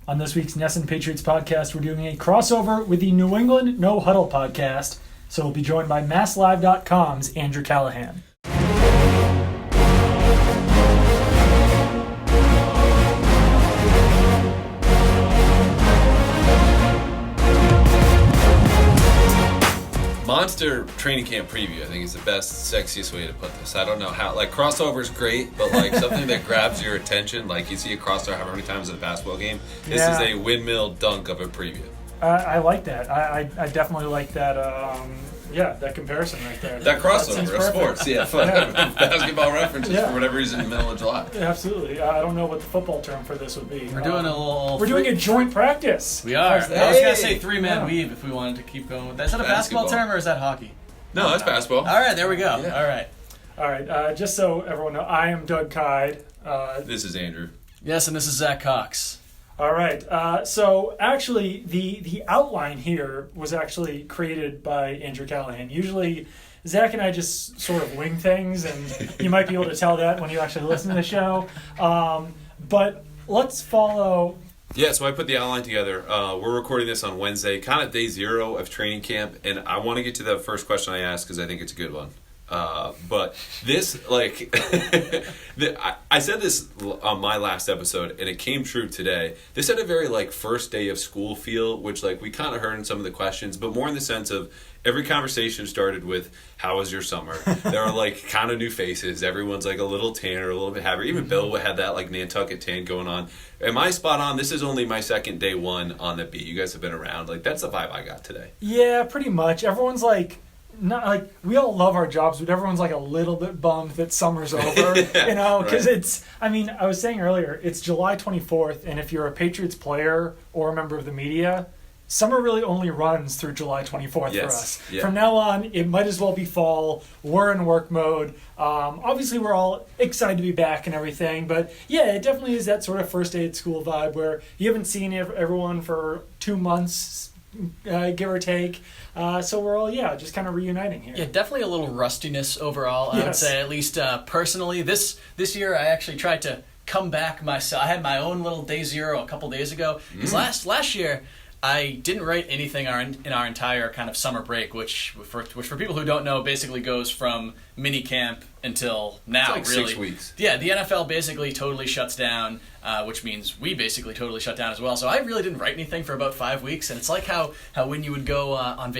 On this week's NESN Patriots podcast, we're doing a crossover with the New England No Huddle podcast, so we'll be joined by MassLive.com's Andrew Callahan. Monster training camp preview, I think, is the best, sexiest way to put this. I don't know how, like, crossover is great, but like something that grabs your attention, like you see a crossover however many times in a basketball game. This is a windmill dunk of a preview. I like that. I definitely like that. That comparison right there. That crossover of sports, basketball references for whatever reason in the middle of July. Absolutely. I don't know what the football term for this would be. We're doing We're doing a joint practice. We are. I was going to say three-man weave if we wanted to keep going with that. Is that a basketball term or is that hockey? No, that's basketball. All right, there we go. Yeah. All right. Just so everyone knows, I am Doug Kide. This is Andrew. Yes, and this is Zach Cox. All right. So actually, the outline here was actually created by Andrew Callahan. Usually, Zach and I just sort of wing things, and you might be able to tell that when you actually listen to the show. But let's follow. Yeah, so I put the outline together. We're recording this on Wednesday, kind of day zero of training camp, and I want to get to the first question I asked because I think it's a good one. But this, like, I said this on my last episode, and it came true today. This had a very, like, first day of school feel, which, like, we kind of heard in some of the questions, but more in the sense of every conversation started with, how was your summer? There are, like, kind of new faces. Everyone's, like, a little tanner, a little bit happier. Even Bill had that, like, Nantucket tan going on. Am I spot on? This is only my second day one on the beat. You guys have been around. Like, that's the vibe I got today. Yeah, pretty much. Everyone's, like... Not like we all love our jobs, but everyone's like a little bit bummed that summer's over, because it's. I mean, I was saying earlier, it's July 24th, and if you're a Patriots player or a member of the media, summer really only runs through July 24th for us. Yeah. From now on, it might as well be fall. We're in work mode. Obviously, we're all excited to be back and everything, but yeah, it definitely is that sort of first day at school vibe where you haven't seen everyone for 2 months, give or take. So we're all, just kind of reuniting here. Yeah, definitely a little rustiness overall, I would say, at least personally. This year, I actually tried to come back myself. I had my own little day zero a couple days ago. Because last year, I didn't write anything in our entire kind of summer break, which for people who don't know, basically goes from mini camp until now. It's like really. 6 weeks. Yeah, the NFL basically totally shuts down, which means we basically totally shut down as well. So I really didn't write anything for about 5 weeks, and it's like how when you would go on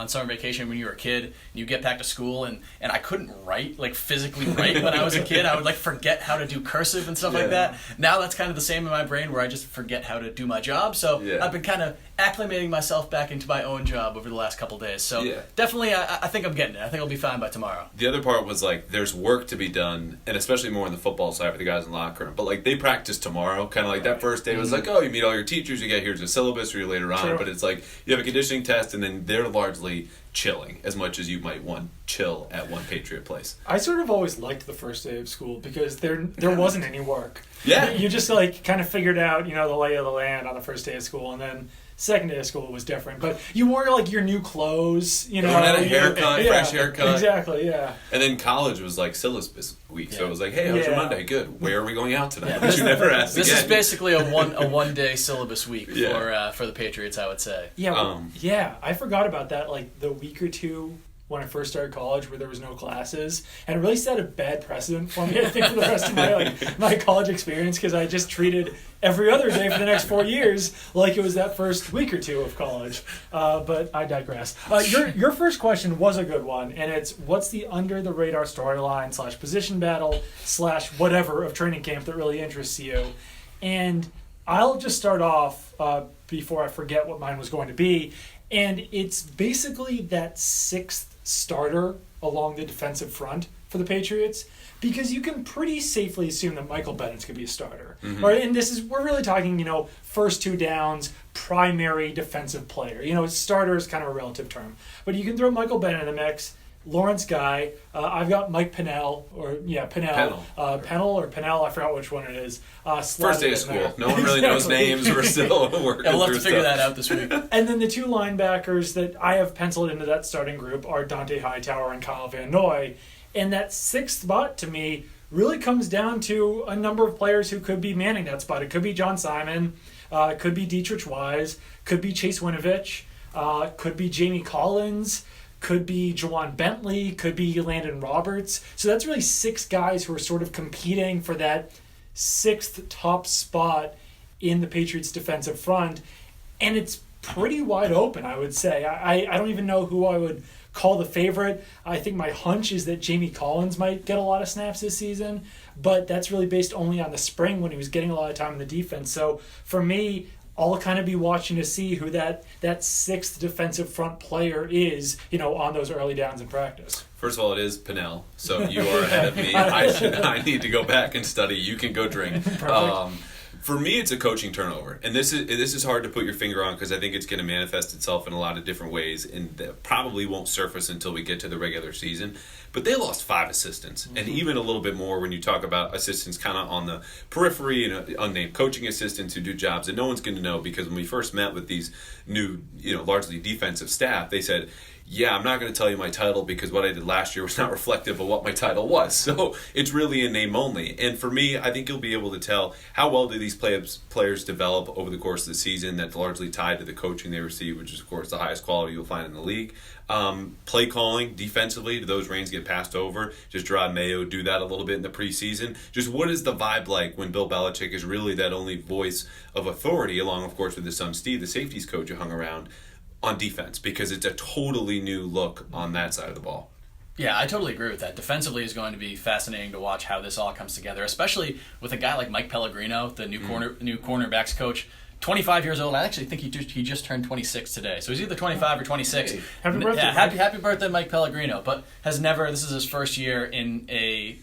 summer vacation when you were a kid, and you get back to school, and I couldn't write, like physically write when I was a kid. I would like forget how to do cursive and stuff like that. Now that's kind of the same in my brain where I just forget how to do my job. So I've been kind of acclimating myself back into my own job over the last couple days. So definitely I think I'm getting it. I think I'll be fine by tomorrow. The other part was like there's work to be done, and especially more on the football side for the guys in the locker room. But like they practice tomorrow, kind of like that first day was like, oh, you meet all your teachers, you get here's a syllabus for you later on. But it's like you have a conditioning test, and then they're largely chilling as much as you might want chill at one Patriot place. I sort of always liked the first day of school because there wasn't any work. Yeah, you just like kind of figured out the lay of the land on the first day of school, and then second day of school was different, but you wore like your new clothes, Everyone had a haircut, fresh haircut. Exactly, yeah. And then college was like syllabus week, so it was like, hey, how's your Monday? Good. Where are we going out tonight? But you never asked This again. is basically a one day syllabus week for the Patriots, I would say. Yeah, I forgot about that. Like the week or two when I first started college, where there was no classes, and it really set a bad precedent for me. I think for the rest of my college experience, because I just treated every other day for the next 4 years like it was that first week or two of college. But I digress. Your first question was a good one, and it's what's the under the radar storyline / position battle / whatever of training camp that really interests you? And I'll just start off before I forget what mine was going to be. And it's basically that sixth starter along the defensive front for the Patriots, because you can pretty safely assume that Michael Bennett's going to be a starter. Right? And we're really talking, first 2 downs, primary defensive player. Starter is kind of a relative term. But you can throw Michael Bennett in the mix. Lawrence Guy. I've got Mike Pennell, Pennell, or Pennell. I forgot which one it is. First day of school. No one really knows names. We're still working we'll have to figure that out this week. And then the 2 linebackers that I have penciled into that starting group are Dante Hightower and Kyle Van Noy. And that sixth spot, to me, really comes down to a number of players who could be manning that spot. It could be John Simon. Could be Dietrich Wise. Could be Chase Winovich. Could be Jamie Collins. Could be Jawan Bentley. Could be Landon Roberts. So that's really 6 guys who are sort of competing for that 6th top spot in the Patriots defensive front. And it's pretty wide open, I would say. I don't even know who I would call the favorite. I think my hunch is that Jamie Collins might get a lot of snaps this season, but that's really based only on the spring when he was getting a lot of time in the defense. So for me, I'll kind of be watching to see who that 6th defensive front player is, on those early downs in practice. First of all, it is Pinnell, so you are ahead of me. I need to go back and study. You can go drink. For me, it's a coaching turnover, and this is hard to put your finger on because I think it's going to manifest itself in a lot of different ways, and that probably won't surface until we get to the regular season. But they lost 5 assistants, and even a little bit more when you talk about assistants kind of on the periphery and unnamed coaching assistants who do jobs that no one's going to know, because when we first met with these new, largely defensive staff, they said, yeah, I'm not going to tell you my title because what I did last year was not reflective of what my title was. So it's really a name only. And for me, I think you'll be able to tell how well do these players develop over the course of the season. That's largely tied to the coaching they receive, which is, of course, the highest quality you'll find in the league. Play calling defensively, do those reins get passed over? Does Gerard Mayo do that a little bit in the preseason? Just what is the vibe like when Bill Belichick is really that only voice of authority, along, of course, with his son Steve, the safeties coach who hung around, on defense, because it's a totally new look on that side of the ball. Yeah, I totally agree with that. Defensively is going to be fascinating to watch how this all comes together, especially with a guy like Mike Pellegrino, the new cornerbacks coach. 25 years old. I actually think he just turned 26 today. So he's either 25 or 26. Hey, happy birthday! Yeah, happy birthday, Mike Pellegrino. But has never. This is his first year in a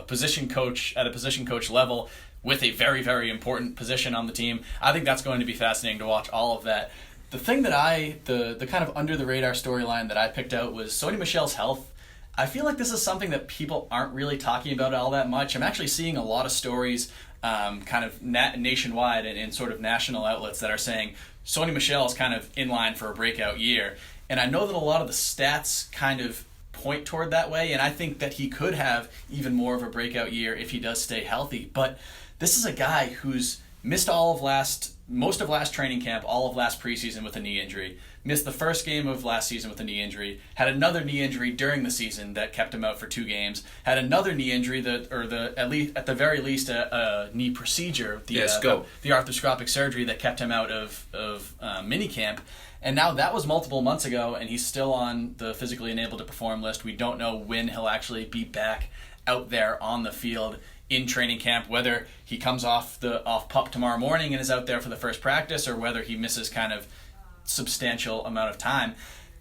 position coach at a position coach level with a very, very important position on the team. I think that's going to be fascinating to watch all of that. The thing that the kind of under the radar storyline that I picked out was Sony Michel's health. I feel like this is something that people aren't really talking about all that much. I'm actually seeing a lot of stories kind of nationwide and in sort of national outlets that are saying Sony Michel is kind of in line for a breakout year. And I know that a lot of the stats kind of point toward that way, and I think that he could have even more of a breakout year if he does stay healthy. But this is a guy who's missed most of last training camp, all of last preseason with a knee injury, missed the first game of last season with a knee injury, had another knee injury during the season that kept him out for 2 games, had another knee injury at the very least a knee procedure, the arthroscopic surgery that kept him out of minicamp. And now that was multiple months ago, and he's still on the physically unable to perform list. We don't know when he'll actually be back out there on the field in training camp, whether he comes off pup tomorrow morning and is out there for the first practice, or whether he misses kind of substantial amount of time.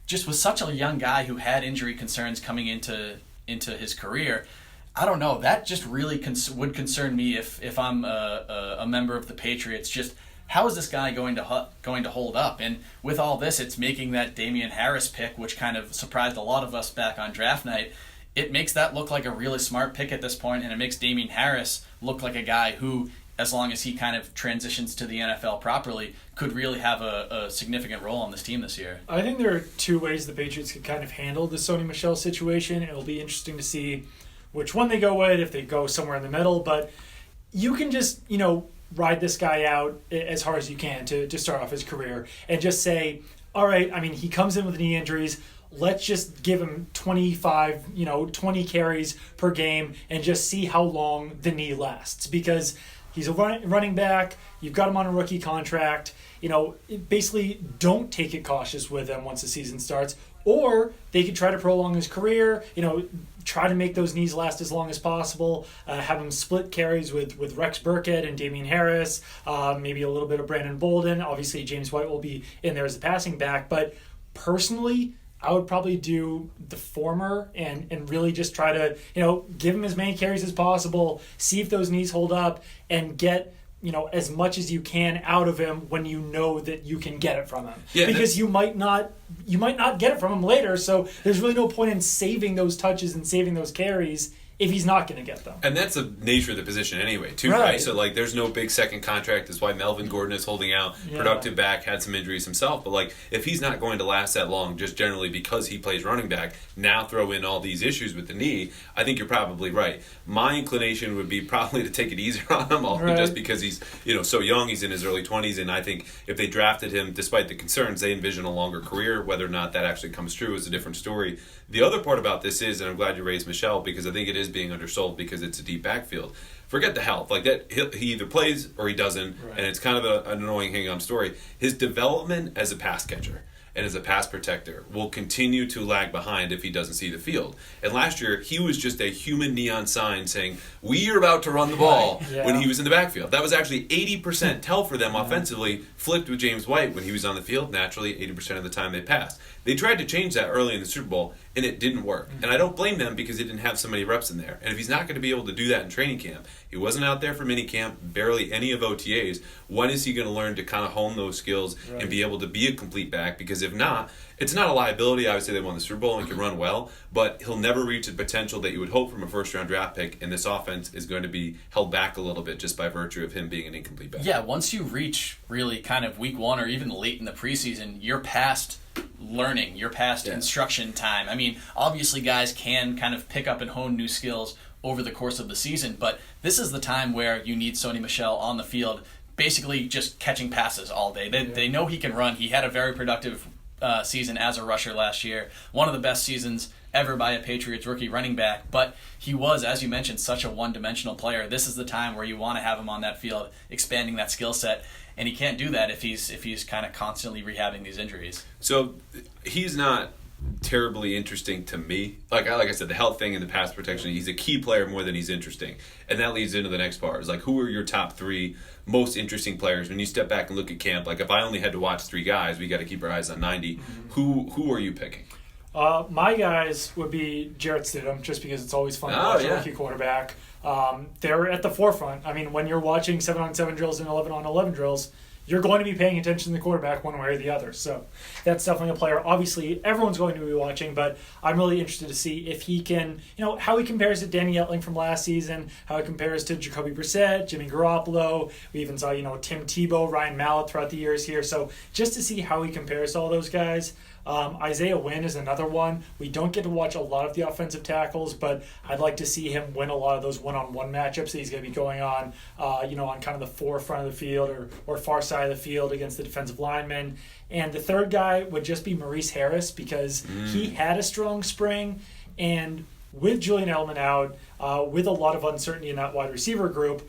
Just with such a young guy who had injury concerns coming into his career, I don't know. That just really would concern me if I'm a member of the Patriots. Just how is this guy going to hold up? And with all this, it's making that Damian Harris pick, which kind of surprised a lot of us back on draft night. It makes that look like a really smart pick at this point, and it makes Damian Harris look like a guy who, as long as he kind of transitions to the NFL properly, could really have a significant role on this team this year. I think there are 2 ways the Patriots could kind of handle the Sony Michel situation. It'll be interesting to see which one they go with, if they go somewhere in the middle. But you can just, ride this guy out as hard as you can to start off his career and just say, all right, he comes in with knee injuries. Let's just give him 20 carries per game and just see how long the knee lasts, because he's a running back. You've got him on a rookie contract. Basically don't take it cautious with him once the season starts, or they could try to prolong his career, try to make those knees last as long as possible, have him split carries with Rex Burkhead and Damian Harris, maybe a little bit of Brandon Bolden. Obviously, James White will be in there as a passing back, but personally, I would probably do the former and really just try to, give him as many carries as possible, see if those knees hold up, and get, as much as you can out of him when you know that you can get it from him. Yeah, because you might not get it from him later, so there's really no point in saving those touches and saving those carries if he's not going to get them. And that's the nature of the position anyway, too, right? So, like, there's no big second contract. That's why Melvin Gordon is holding out. Yeah. Productive back, had some injuries himself. But, like, if he's not going to last that long, just generally because he plays running back, now throw in all these issues with the knee, I think you're probably right. My inclination would be probably to take it easier on him, just because he's, so young. He's in his early 20s, and I think if they drafted him, despite the concerns, they envision a longer career. Whether or not that actually comes true is a different story. The other part about this is, and I'm glad you raised Michel, because I think it is being undersold because it's a deep backfield. Forget the health. Like that, he either plays or he doesn't, and it's kind of an annoying hang-on story. His development as a pass catcher and as a pass protector will continue to lag behind if he doesn't see the field. And last year, he was just a human neon sign saying, we are about to run the ball when he was in the backfield. That was actually 80% tell for them offensively, flipped with James White when he was on the field. Naturally, 80% of the time they passed. They tried to change that early in the Super Bowl, and it didn't work. And I don't blame them because they didn't have so many reps in there. And if he's not going to be able to do that in training camp, he wasn't out there for minicamp, barely any of OTAs, when is he going to learn to kind of hone those skills and be able to be a complete back? Because if not, it's not a liability. Obviously, they won the Super Bowl and can run well, but he'll never reach the potential that you would hope from a first-round draft pick, and this offense is going to be held back a little bit just by virtue of him being an incomplete back. Yeah, once you reach really kind of week one or even late in the preseason, you're past learning, you're past instruction time. I mean, obviously guys can kind of pick up and hone new skills over the course of the season, but this is the time where you need Sony Michel on the field basically just catching passes all day. They know he can run. He had a very productive season as a rusher last year, one of the best seasons ever by a Patriots rookie running back, but he was, as you mentioned, such a one-dimensional player. This is the time where you want to have him on that field, expanding that skill set, and he can't do that if he's kind of constantly rehabbing these injuries. So he's not terribly interesting to me. Like I said, the health thing and the pass protection, he's a key player more than he's interesting. And that leads into the next part. Is like, who are your top three most interesting players? When you step back and look at camp, like if I only had to watch three guys, we got to keep our eyes on 90. Who are you picking? My guys would be Jarrett Stidham, just because it's always fun to watch a rookie quarterback. They're at the forefront. I mean, when you're watching 7-on-7 drills and 11-on-11 drills, you're going to be paying attention to the quarterback one way or the other. So that's definitely a player. Obviously, everyone's going to be watching, but I'm really interested to see if he can, how he compares to Danny Etling from last season, how he compares to Jacoby Brissett, Jimmy Garoppolo. We even saw, Tim Tebow, Ryan Mallett throughout the years here. So just to see how he compares to all those guys. Isaiah Wynn is another one. We don't get to watch a lot of the offensive tackles, but I'd like to see him win a lot of those one-on-one matchups that he's going to be going on, on kind of the forefront of the field or far side of the field against the defensive linemen. And the third guy would just be Maurice Harris, because he had a strong spring, and with Julian Edelman out, with a lot of uncertainty in that wide receiver group,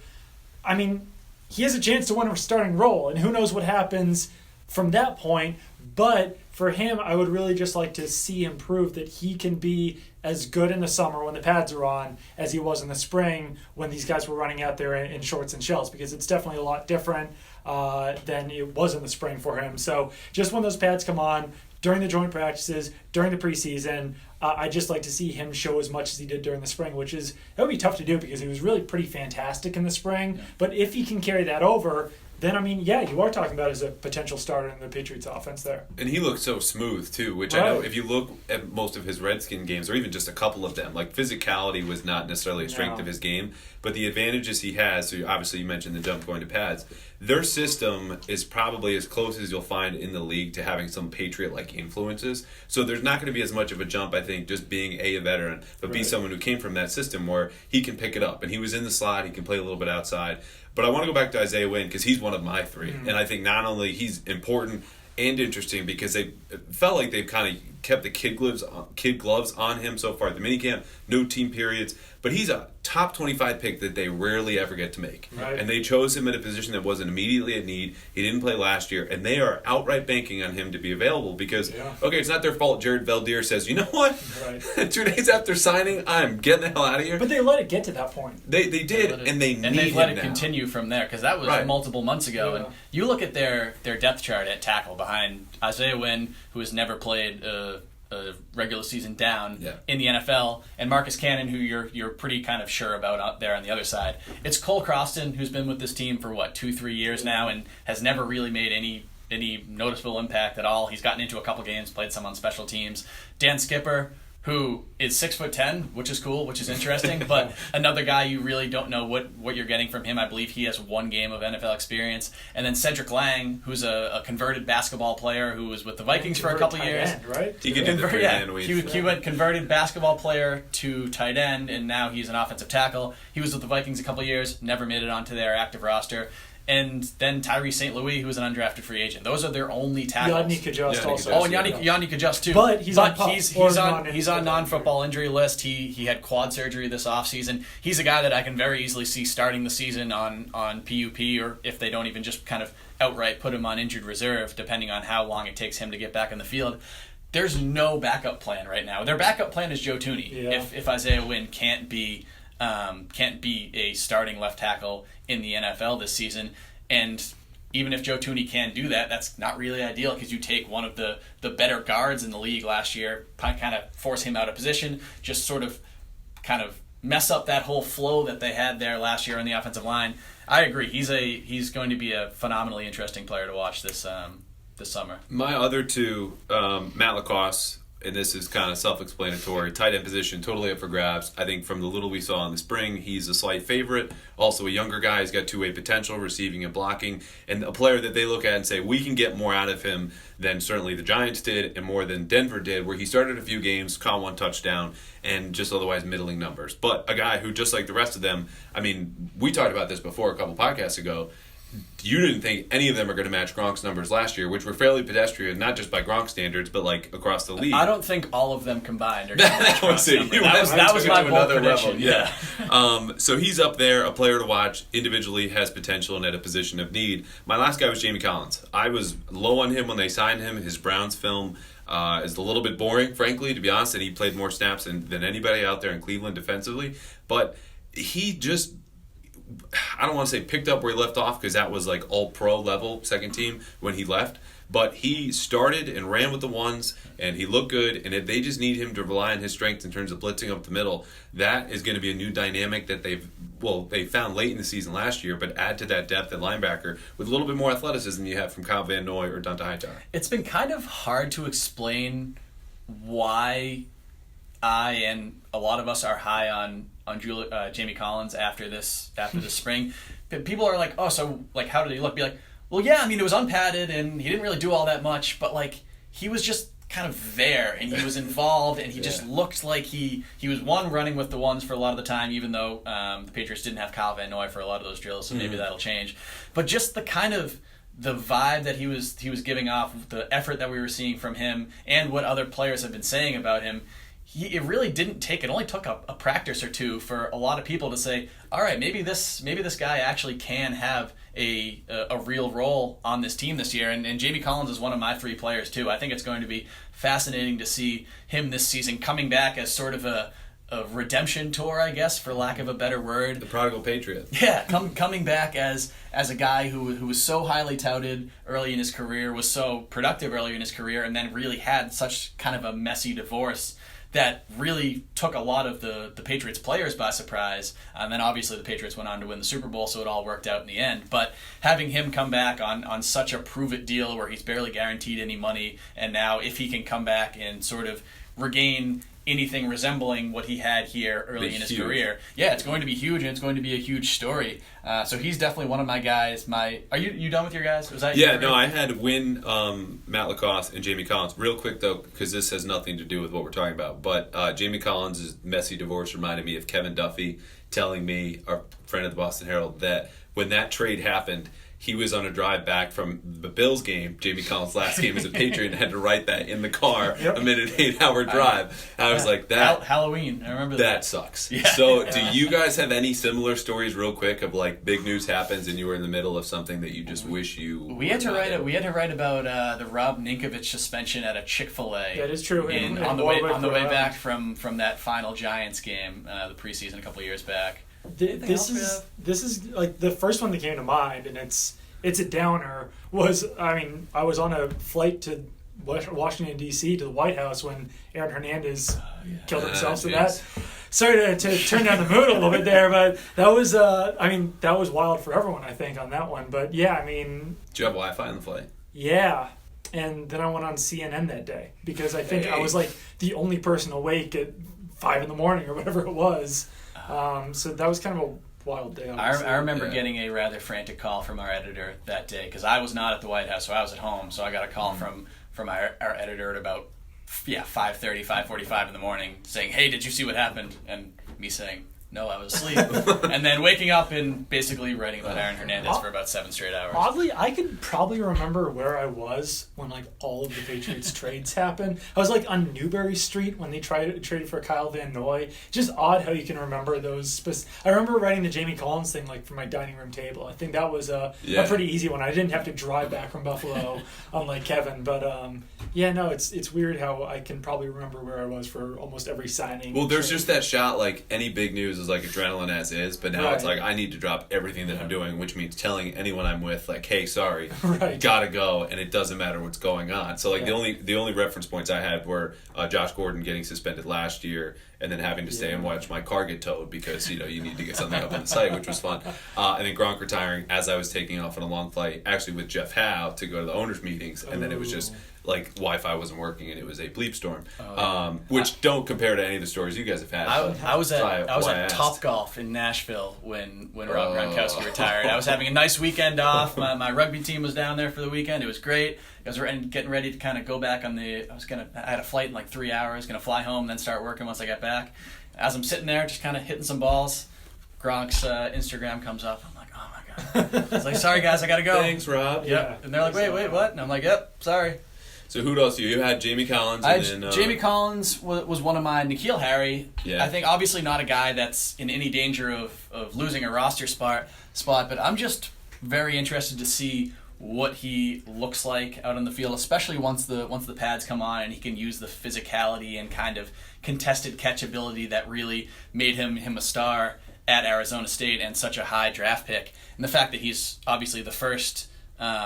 I mean, he has a chance to win a starting role, and who knows what happens from that point. But for him, I would really just like to see him prove that he can be as good in the summer when the pads are on as he was in the spring when these guys were running out there in shorts and shells, because it's definitely a lot different than it was in the spring for him. So just when those pads come on, during the joint practices, during the preseason, I'd just like to see him show as much as he did during the spring, that would be tough to do because he was really pretty fantastic in the spring. Yeah. But if he can carry that over, then, I mean, yeah, you are talking about as a potential starter in the Patriots offense there. And he looks so smooth, too, which I know if you look at most of his Redskin games, or even just a couple of them, like physicality was not necessarily a strength of his game, but the advantages he has, so obviously you mentioned the jump going to pads, their system is probably as close as you'll find in the league to having some Patriot-like influences. So there's not going to be as much of a jump, I think, just being a veteran, but be someone who came from that system where he can pick it up. And he was in the slot, he can play a little bit outside. But I want to go back to Isaiah Wynn because he's one of my three. And I think not only he's important and interesting because they felt like they've kind of kept the kid gloves on him so far at the minicamp, no team periods. But he's a top 25 pick that they rarely ever get to make. Right. And they chose him at a position that wasn't immediately at need. He didn't play last year. And they are outright banking on him to be available because, okay, it's not their fault Jared Valdir says, you know what? Right. 2 days after signing, I'm getting the hell out of here. But they let it get to that point. They did, and they need and they've let it now. Continue from there because that was multiple months ago. Yeah. And you look at their depth chart at tackle behind Isaiah Wynn, who has never played a regular season down in the NFL, and Marcus Cannon, who you're pretty kind of sure about out there on the other side. It's Cole Croston, who's been with this team for 2-3 years now and has never really made any noticeable impact at all. He's gotten into a couple games, played some on special teams. Dan Skipper, who is 6'10", which is cool, which is interesting, but another guy you really don't know what you're getting from him. I believe he has 1 game of NFL experience. And then Cedric Lang, who's a converted basketball player who was with the Vikings for a couple years. End, right? He could do the 3-man weave. He went converted basketball player to tight end, and now he's an offensive tackle. He was with the Vikings a couple years, never made it onto their active roster. And then Tyree St. Louis, who was an undrafted free agent. Those are their only tackles. Yannick Adjust also. Oh, and Yannick Adjust too. But he's on non-football injury list. He had quad surgery this offseason. He's a guy that I can very easily see starting the season on PUP, or if they don't even just kind of outright put him on injured reserve, depending on how long it takes him to get back in the field. There's no backup plan right now. Their backup plan is Joe Thuney. Yeah. If Isaiah Wynn can't be a starting left tackle in the NFL this season, and even if Joe Thuney can do that, that's not really ideal because you take one of the better guards in the league last year, kind of force him out of position, just sort of kind of mess up that whole flow that they had there last year on the offensive line. I agree. He's going to be a phenomenally interesting player to watch this summer. My other two, Matt Lacoste, and this is kind of self-explanatory, tight end position, totally up for grabs. I think from the little we saw in the spring, he's a slight favorite. Also a younger guy, he's got two-way potential, receiving and blocking, and a player that they look at and say, we can get more out of him than certainly the Giants did and more than Denver did, where he started a few games, caught 1 touchdown, and just otherwise middling numbers. But a guy who, just like the rest of them, I mean, we talked about this before a couple podcasts ago, you didn't think any of them are going to match Gronk's numbers last year, which were fairly pedestrian, not just by Gronk standards, but like across the league. I don't think all of them combined are going to match Gronk's numbers. That was my bold prediction. Yeah. So he's up there, a player to watch, individually has potential and at a position of need. My last guy was Jamie Collins. I was low on him when they signed him. His Browns film is a little bit boring, frankly, to be honest, and he played more snaps than anybody out there in Cleveland defensively. But he just, I don't want to say picked up where he left off because that was like all pro level second team when he left, but he started and ran with the ones and he looked good, and if they just need him to rely on his strength in terms of blitzing up the middle, that is going to be a new dynamic that they found late in the season last year, but add to that depth at linebacker with a little bit more athleticism than you have from Kyle Van Noy or Dante Hightower. It's been kind of hard to explain why I and a lot of us are high on Jamie Collins after this spring. People are like, oh, so like how did he look? Be like, well, yeah, I mean, it was unpadded and he didn't really do all that much, but like he was just kind of there and he was involved and he just looked like he was running with the ones for a lot of the time, even though the Patriots didn't have Kyle Van Noy for a lot of those drills, so maybe that'll change. But just the kind of the vibe that he was giving off, the effort that we were seeing from him, and what other players have been saying about him. It really didn't take. It only took a practice or two for a lot of people to say, all right, maybe this guy actually can have a real role on this team this year. And Jamie Collins is one of my 3 players too. I think it's going to be fascinating to see him this season coming back as sort of a redemption tour, I guess, for lack of a better word. The prodigal patriot. Yeah, coming back as a guy who was so highly touted early in his career, was so productive early in his career, and then really had such kind of a messy divorce that really took a lot of the Patriots players by surprise. And then obviously the Patriots went on to win the Super Bowl, so it all worked out in the end. But having him come back on such a prove-it deal where he's barely guaranteed any money, and now if he can come back and sort of regain anything resembling what he had here early in his career, it's going to be huge, and it's going to be a huge story. So he's definitely one of my guys. Are you done with your guys? Was that I had Wynn, Matt Lacoste, and Jamie Collins. Real quick though, because this has nothing to do with what we're talking about. But Jamie Collins' messy divorce reminded me of Kevin Duffy telling me, our friend at the Boston Herald, that when that trade happened, he was on a drive back from the Bills game, Jamie Collins' last game as a Patriot, and had to write that in the car amid an 8-hour drive. I was like, that Halloween. I remember that. That sucks. Yeah. So do you guys have any similar stories real quick of like big news happens and you were in the middle of something that you just wish you We had to write about the Rob Ninkovich suspension at a Chick-fil-A. That is true. On the way back from that final Giants game, the preseason a couple years back. This is like the first one that came to mind, and it's a downer. I was on a flight to Washington D.C. to the White House when Aaron Hernandez killed himself. So that sorry to turn down the mood a little bit there, but that was that was wild for everyone, I think, on that one. But yeah, I mean, did you have Wi-Fi on the flight? Yeah. and then I went on CNN that day because I think I was like the only person awake at 5 a.m. or whatever it was. So that was kind of a wild day. I remember getting a rather frantic call from our editor that day because I was not at the White House, so I was at home. So I got a call from our editor at about 5:30, 5:45 in the morning saying, "Hey, did you see what happened?" And me saying, "No, I was asleep." And then waking up and basically writing about Aaron Hernandez for about 7 straight hours. Oddly, I could probably remember where I was when like all of the Patriots trades happened. I was like on Newbury Street when they traded for Kyle Van Noy. Just odd how you can remember those. I remember writing the Jamie Collins thing like from my dining room table. I think that was a pretty easy one. I didn't have to drive back from Buffalo unlike Kevin. But it's weird how I can probably remember where I was for almost every signing. Well, there's just that shot like any big news is like adrenaline as is, but now it's like I need to drop everything that I'm doing, which means telling anyone I'm with like, hey, sorry, gotta go, and it doesn't matter what's going on. So like the only reference points I had were Josh Gordon getting suspended last year and then having to stay and watch my car get towed because you need to get something up on the site, which was fun. And then Gronk retiring as I was taking off on a long flight, actually with Jeff Howe to go to the owners' meetings, and then it was just like Wi-Fi wasn't working and it was a bleep storm, which don't compare to any of the stories you guys have had. I was at Topgolf in Nashville when Rob Gronkowski retired. I was having a nice weekend off. My rugby team was down there for the weekend. It was great. I was getting ready to kind of go back on I had a flight in like 3 hours, going to fly home, then start working once I got back. As I'm sitting there, just kind of hitting some balls, Gronk's Instagram comes up. I'm like, oh my God. I was like, sorry guys, I got to go. Thanks, Rob. Yep. Yeah. And they're like, wait, what? And I'm like, yep, sorry. So who else? You had Jamie Collins. Jamie Collins was one of mine. N'Keal Harry. Yeah. I think obviously not a guy that's in any danger of losing a roster spot, but I'm just very interested to see what he looks like out on the field, especially once the pads come on and he can use the physicality and kind of contested catch ability that really made him a star at Arizona State and such a high draft pick. And the fact that he's obviously the first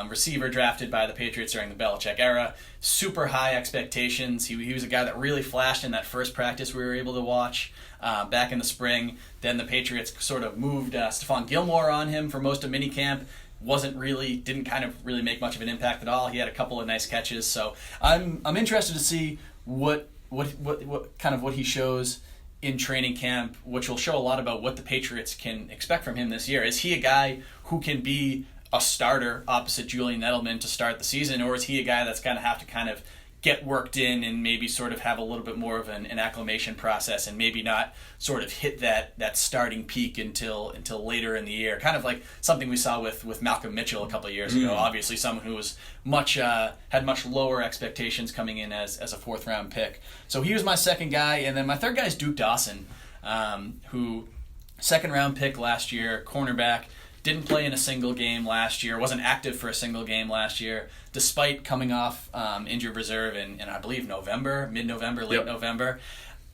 receiver drafted by the Patriots during the Belichick era, super high expectations. He was a guy that really flashed in that first practice we were able to watch back in the spring. Then the Patriots sort of moved Stephon Gilmore on him for most of minicamp. Didn't kind of really make much of an impact at all. He had a couple of nice catches, so I'm interested to see what he shows in training camp, which will show a lot about what the Patriots can expect from him this year. Is he a guy who can be a starter opposite Julian Edelman to start the season, or is he a guy that's going to have to kind of get worked in and maybe sort of have a little bit more of an acclimation process and maybe not sort of hit that starting peak until later in the year, kind of like something we saw with Malcolm Mitchell a couple of years ago. Obviously someone who was had much lower expectations coming in as a 4th round pick. So he was my second guy, and then my third guy is Duke Dawson, who 2nd round pick last year, cornerback. Didn't play in a single game last year, wasn't active for a single game last year, despite coming off injured reserve in I believe mid-November, late November.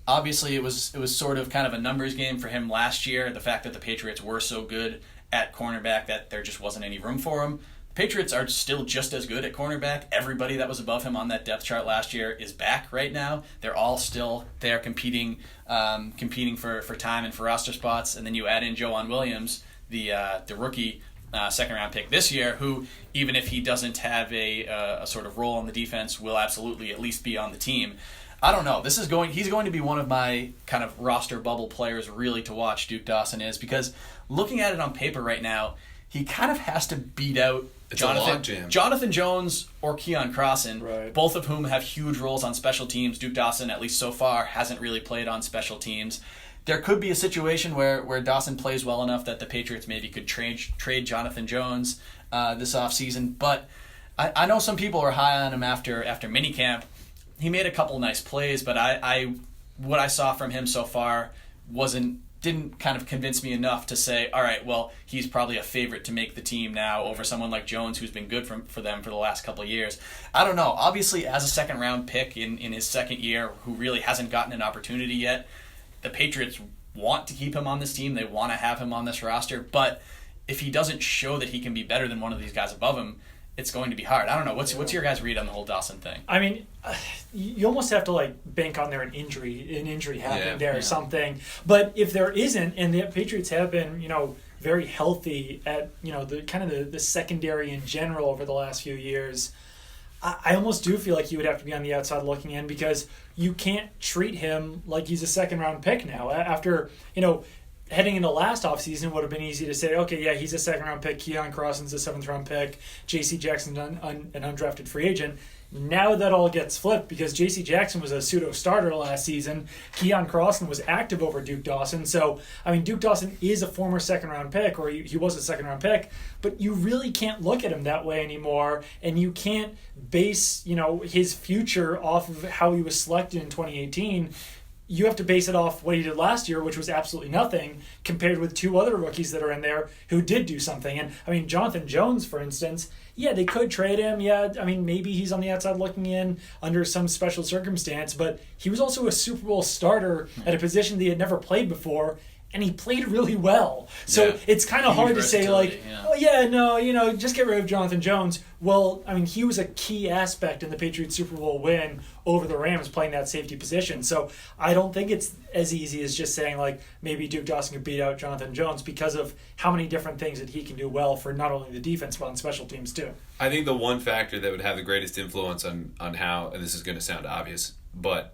Obviously, it was sort of kind of a numbers game for him last year, the fact that the Patriots were so good at cornerback that there just wasn't any room for him. The Patriots are still just as good at cornerback. Everybody that was above him on that depth chart last year is back right now. They're all still there competing for time and for roster spots. And then you add in Joanne Williams, the rookie 2nd round pick this year, who even if he doesn't have a sort of role on the defense, will absolutely at least be on the team. I don't know. He's going to be one of my kind of roster bubble players really to watch. Duke Dawson is, because looking at it on paper right now, he kind of has to beat out Jonathan Jones or Keon Crossan, both of whom have huge roles on special teams. Duke Dawson, at least so far, hasn't really played on special teams. There could be a situation where Dawson plays well enough that the Patriots maybe could trade Jonathan Jones this offseason. But I know some people are high on him after minicamp. He made a couple nice plays, but what I saw from him so far didn't kind of convince me enough to say, all right, well, he's probably a favorite to make the team now over someone like Jones, who's been good for them for the last couple of years. I don't know. Obviously, as a 2nd round pick in his 2nd year, who really hasn't gotten an opportunity yet, the Patriots want to keep him on this team. They want to have him on this roster. But if he doesn't show that he can be better than one of these guys above him, it's going to be hard. I don't know. What's your guys' read on the whole Dawson thing? I mean, you almost have to like bank on an injury happening or something. But if there isn't, and the Patriots have been, very healthy at, the kind of the secondary in general over the last few years, I almost do feel like he would have to be on the outside looking in, because you can't treat him like he's a second-round pick now. After, heading into last offseason, it would have been easy to say, okay, yeah, he's a second-round pick, Keon Crosson's a seventh-round pick, J.C. Jackson's an undrafted free agent. Now that all gets flipped, because J.C. Jackson was a pseudo-starter last season. Keon Crosson was active over Duke Dawson. So, Duke Dawson is a former second-round pick, or he was a second-round pick, but you really can't look at him that way anymore, and you can't base, his future off of how he was selected in 2018. You have to base it off what he did last year, which was absolutely nothing, compared with two other rookies that are in there who did do something. And, Jonathan Jones, for instance, yeah, they could trade him. Yeah, maybe he's on the outside looking in under some special circumstance, but he was also a Super Bowl starter at a position that he had never played before, and he played really well. So it's kind of hard to say, just get rid of Jonathan Jones. Well, he was a key aspect in the Patriots Super Bowl win over the Rams, playing that safety position. So I don't think it's as easy as just saying, maybe Duke Dawson could beat out Jonathan Jones, because of how many different things that he can do well for not only the defense, but on special teams too. I think the one factor that would have the greatest influence on how, and this is going to sound obvious, but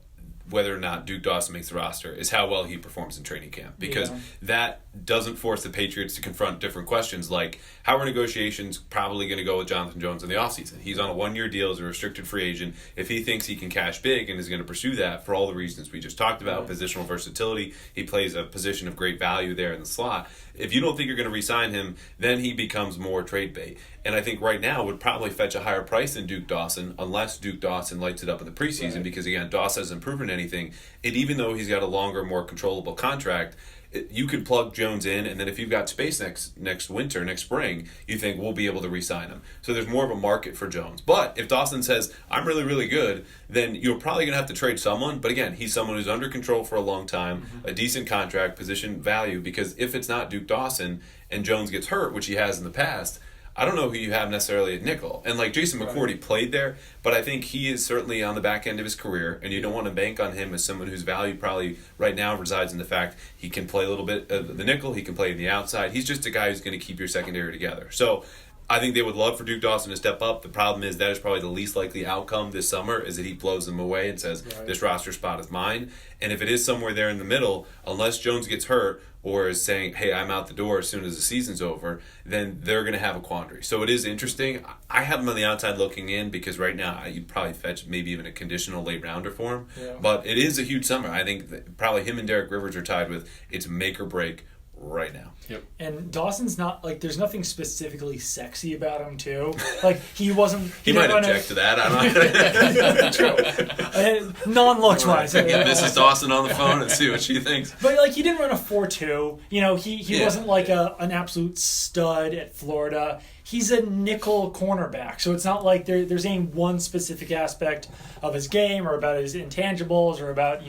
whether or not Duke Dawson makes the roster is how well he performs in training camp, because that doesn't force the Patriots to confront different questions like, how are negotiations probably going to go with Jonathan Jones in the offseason? He's on a one-year deal as a restricted free agent. If he thinks he can cash big and is going to pursue that for all the reasons we just talked about, positional versatility, he plays a position of great value there in the slot. If you don't think you're going to re-sign him, then he becomes more trade bait. And I think right now would probably fetch a higher price than Duke Dawson, unless Duke Dawson lights it up in the preseason, because, again, Dawson hasn't proven anything. And even though he's got a longer, more controllable contract, you could plug Jones in, and then if you've got space next winter, next spring, you think we'll be able to re-sign him. So there's more of a market for Jones. But if Dawson says, I'm really, really good, then you're probably going to have to trade someone. But again, he's someone who's under control for a long time, a decent contract, position value, because if it's not Duke Dawson and Jones gets hurt, which he has in the past, I don't know who you have necessarily at nickel. And Jason McCourty played there, but I think he is certainly on the back end of his career, and you don't want to bank on him as someone whose value probably right now resides in the fact he can play a little bit of the nickel, he can play in the outside. He's just a guy who's going to keep your secondary together. So I think they would love for Duke Dawson to step up. The problem is that is probably the least likely outcome this summer, is that he blows them away and says, this roster spot is mine. And if it is somewhere there in the middle, unless Jones gets hurt or is saying, hey, I'm out the door as soon as the season's over, then they're going to have a quandary. So it is interesting. I have him on the outside looking in, because right now you'd probably fetch maybe even a conditional late rounder for him. Yeah. But it is a huge summer. I think that probably him and Derek Rivers are tied with it's make or break right now. Yep. And Dawson's not there's nothing specifically sexy about him too. He wasn't. He might object to that. I don't know. Non-looks wise. Get Mrs. Dawson on the phone and see what she thinks. But he didn't run a 4.2. He wasn't an absolute stud at Florida. He's a nickel cornerback, so it's not like there's any one specific aspect of his game or about his intangibles or about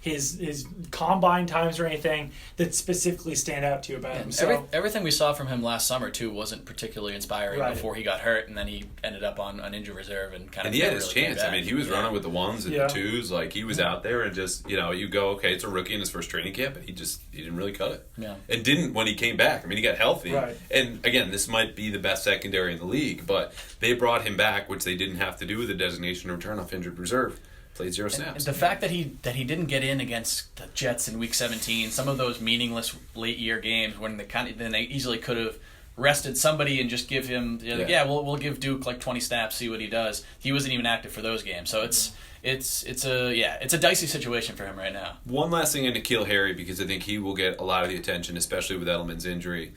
his combine times or anything that specifically stand out to you about him. So everything we saw from him last summer too wasn't particularly inspiring before he got hurt, and then he ended up on injury reserve and kind of. And he had his chance. He was running with the ones and the twos, he was out there and just you go, okay, it's a rookie in his first training camp, and he didn't really cut it. Yeah. And didn't when he came back. He got healthy. Right. And again, this might be the best secondary in the league, but they brought him back, which they didn't have to do with a designation return off injured reserve. Played 0 snaps. And the fact that he didn't get in against the Jets in Week 17, some of those meaningless late year games when then they easily could have rested somebody and just give him we'll give Duke 20 snaps, see what he does. He wasn't even active for those games, so it's a dicey situation for him right now. One last thing on N'Keal Harry, because I think he will get a lot of the attention, especially with Edelman's injury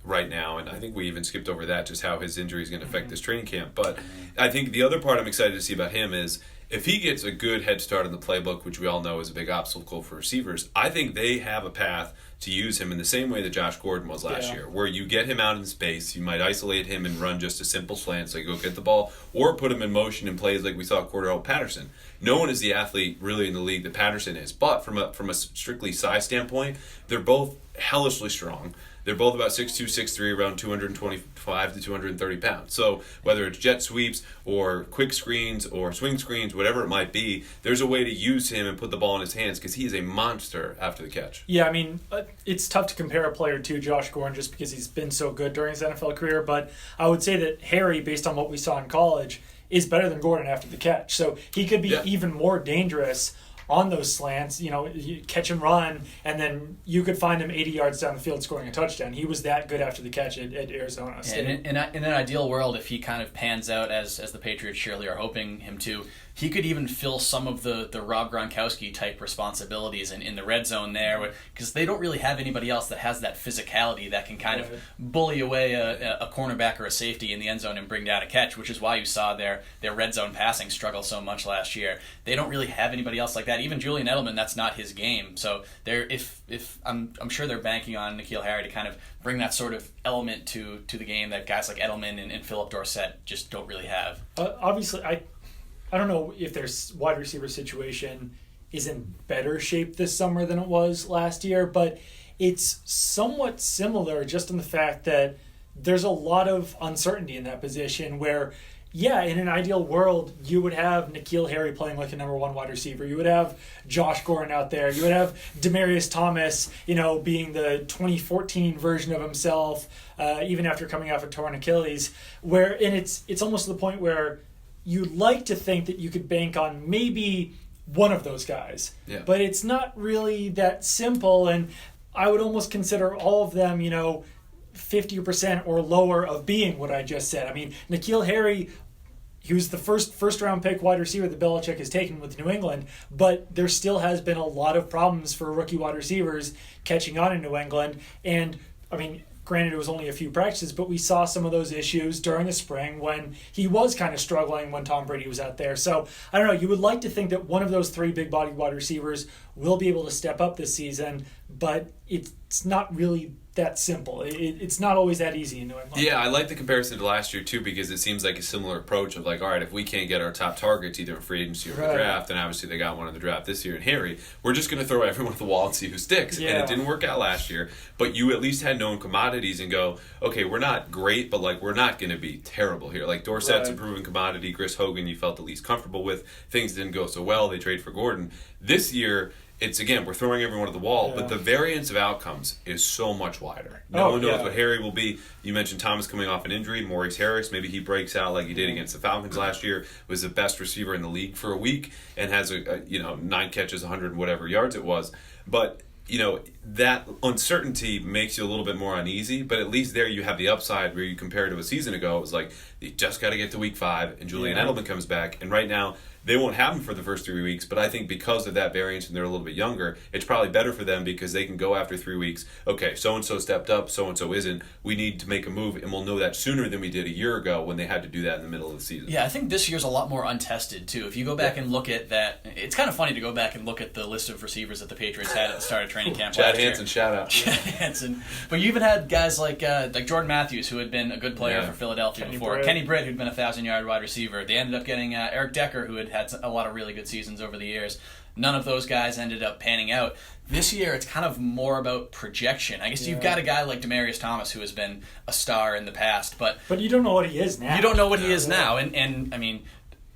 right now, and I think we even skipped over that, just how his injury is going to affect this training camp. But I think the other part I'm excited to see about him is if he gets a good head start in the playbook, which we all know is a big obstacle for receivers, I think they have a path to use him in the same way that Josh Gordon was last year, where you get him out in space, you might isolate him and run just a simple slant, so you go get the ball, or put him in motion in plays like we saw Cordell Patterson. No one is the athlete really in the league that Patterson is, but from a strictly size standpoint, they're both hellishly strong. They're both about 6'2", 6'3", around 225 to 230 pounds. So whether it's jet sweeps or quick screens or swing screens, whatever it might be, there's a way to use him and put the ball in his hands, because he is a monster after the catch. Yeah, it's tough to compare a player to Josh Gordon just because he's been so good during his NFL career, but I would say that Harry, based on what we saw in college, is better than Gordon after the catch. So he could be even more dangerous on those slants, you catch and run, and then you could find him 80 yards down the field scoring a touchdown. He was that good after the catch at Arizona State. In an ideal world, if he kind of pans out as the Patriots surely are hoping him to, he could even fill some of the Rob Gronkowski type responsibilities in the red zone there, because they don't really have anybody else that has that physicality that can kind of bully away a cornerback or a safety in the end zone and bring down a catch, which is why you saw their red zone passing struggle so much last year. They don't really have anybody else like that. Even Julian Edelman, that's not his game. So if I'm sure they're banking on N'Keal Harry to kind of bring that sort of element to the game that guys like Edelman and Philip Dorsett just don't really have. Obviously, I don't know if their wide receiver situation is in better shape this summer than it was last year, but it's somewhat similar just in the fact that there's a lot of uncertainty in that position where, in an ideal world, you would have N'Keal Harry playing like a number one wide receiver. You would have Josh Gordon out there. You would have Demaryius Thomas, being the 2014 version of himself, even after coming off a torn Achilles, and it's almost to the point where you'd like to think that you could bank on maybe one of those guys. Yeah. But it's not really that simple, and I would almost consider all of them, 50% or lower of being what I just said. I mean, N'Keal Harry, he was the first round pick wide receiver that Belichick has taken with New England, but there still has been a lot of problems for rookie wide receivers catching on in New England. And, I mean, granted, it was only a few practices, but we saw some of those issues during the spring when he was kind of struggling when Tom Brady was out there. So, I don't know, you would like to think that one of those three big-bodied wide receivers will be able to step up this season, but it's not really that simple. It's not always that easy in New England. Yeah, I like the comparison to last year, too, because it seems like a similar approach of like, all right, if we can't get our top targets either in free agency or the draft, and obviously they got one in the draft this year in Harry, we're just going to throw everyone at the wall and see who sticks. Yeah. And it didn't work out last year, but you at least had known commodities and go, okay, we're not great, but like we're not going to be terrible here. Like Dorsett's a proven commodity. Chris Hogan you felt the least comfortable with. Things didn't go so well. They trade for Gordon. This year, it's, again, we're throwing everyone at the wall, but the variance of outcomes is so much wider. No one knows what Harry will be. You mentioned Thomas coming off an injury. Maurice Harris, maybe he breaks out like he did against the Falcons last year, was the best receiver in the league for a week and has, 9 catches, 100 whatever yards it was. But that uncertainty makes you a little bit more uneasy, but at least there you have the upside where you compare to a season ago. It was like, you just got to get to week 5, and Julian Edelman comes back, and right now, they won't have him for the first 3 weeks, but I think because of that variance and they're a little bit younger, it's probably better for them because they can go after 3 weeks. Okay, so-and-so stepped up, so-and-so isn't. We need to make a move, and we'll know that sooner than we did a year ago when they had to do that in the middle of the season. Yeah, I think this year's a lot more untested, too. If you go back and look at that, it's kind of funny to go back and look at the list of receivers that the Patriots had at the start of training camp Chad last year. Hansen, shout out. Chad Hansen. But you even had guys like Jordan Matthews, who had been a good player for Philadelphia before. Kenny Britt, who'd been a 1,000-yard wide receiver. They ended up getting Eric Decker, who had a lot of really good seasons over the years. None of those guys ended up panning out. This year, it's kind of more about projection. I guess you've got a guy like Demaryius Thomas who has been a star in the past, but you don't know what he is now. You don't know what he is now, and I mean,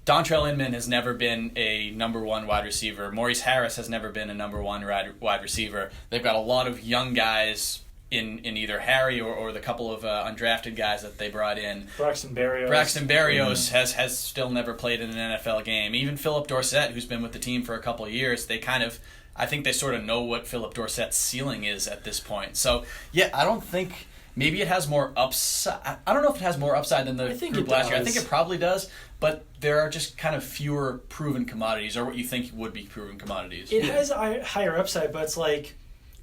Dontrell Inman has never been a number one wide receiver. Maurice Harris has never been a number one wide receiver. They've got a lot of young guys in either Harry or the couple of undrafted guys that they brought in. Braxton Berrios has still never played in an NFL game. Even Philip Dorsett, who's been with the team for a couple of years, I think they sort of know what Philip Dorsett's ceiling is at this point. So, I don't think... Maybe it has more upside. I don't know if it has more upside than the group last year. I think it probably does, but there are just kind of fewer proven commodities, or what you think would be proven commodities. It has a higher upside, but it's like...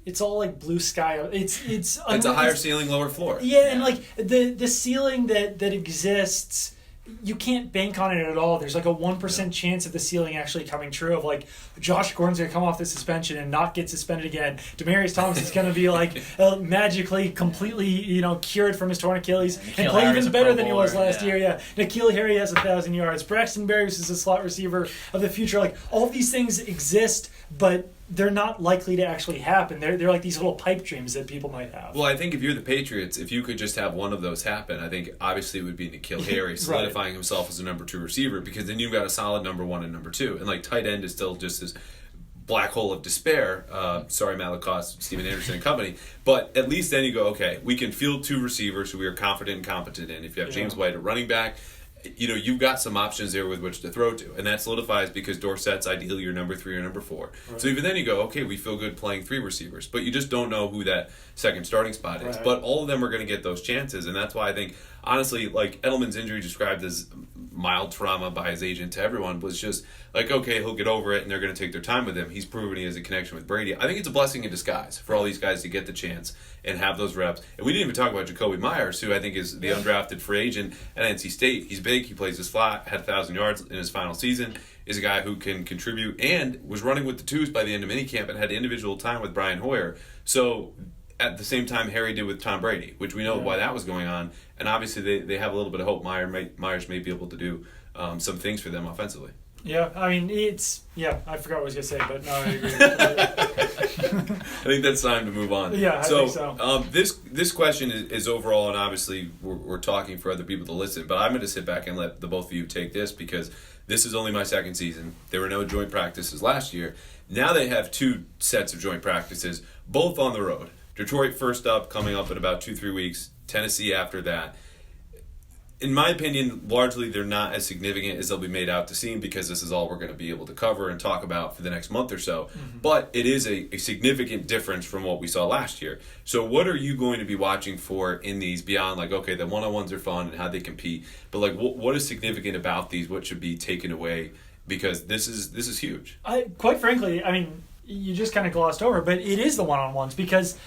It's all like blue sky. It's a higher ceiling, lower floor. Yeah, and like the ceiling that exists, you can't bank on it at all. There's like a 1% chance of the ceiling actually coming true. Of like Josh Gordon's gonna come off the suspension and not get suspended again. Demaryius Thomas is gonna be like magically, completely, cured from his torn Achilles and play even better than he was last year. Yeah, N'Keal Harry has 1,000 yards. Braxton Berrios is a slot receiver of the future. Like all of these things exist, but they're not likely to actually happen. They're like these little pipe dreams that people might have. Well, I think if you're the Patriots, if you could just have one of those happen, I think obviously it would be N'Keal Harry solidifying himself as a number 2 receiver, because then you've got a solid number 1 and number 2. And like tight end is still just this black hole of despair. Sorry, Matt Lacoste, Steven Anderson and company. But at least then you go, okay, we can field 2 receivers who we are confident and competent in. If you have James White at running back, you've got some options there with which to throw to. And that solidifies because Dorsett's ideally your number 3 or number 4. Right. So even then you go, okay, we feel good playing 3 receivers. But you just don't know who that second starting spot is. Right. But all of them are going to get those chances. And that's why I think, honestly, like Edelman's injury described as mild trauma by his agent to everyone was just like, okay, he'll get over it and they're going to take their time with him. He's proven he has a connection with Brady. I think it's a blessing in disguise for all these guys to get the chance and have those reps. And we didn't even talk about Jacoby Myers, who I think is the undrafted free agent at NC State. He's big, he plays his flat, had 1,000 yards in his final season, is a guy who can contribute and was running with the twos by the end of minicamp and had individual time with Brian Hoyer. So at the same time Harry did with Tom Brady, which we know why that was going on. And obviously they have a little bit of hope Myers may be able to do some things for them offensively. Yeah, I mean, I forgot what I was going to say, but no, I agree. I think that's time to move on. Yeah, I think so. This question is overall, and obviously we're talking for other people to listen, but I'm going to sit back and let the both of you take this because this is only my second season. There were no joint practices last year. Now they have 2 sets of joint practices, both on the road. Detroit first up, coming up in about 2-3 weeks. Tennessee after that. In my opinion, largely they're not as significant as they'll be made out to seem because this is all we're going to be able to cover and talk about for the next month or so. Mm-hmm. But it is a significant difference from what we saw last year. So what are you going to be watching for in these beyond like, okay, the one-on-ones are fun and how they compete, but like what is significant about these? What should be taken away? Because this is huge. Quite frankly, I mean, you just kind of glossed over, but it is the one-on-ones because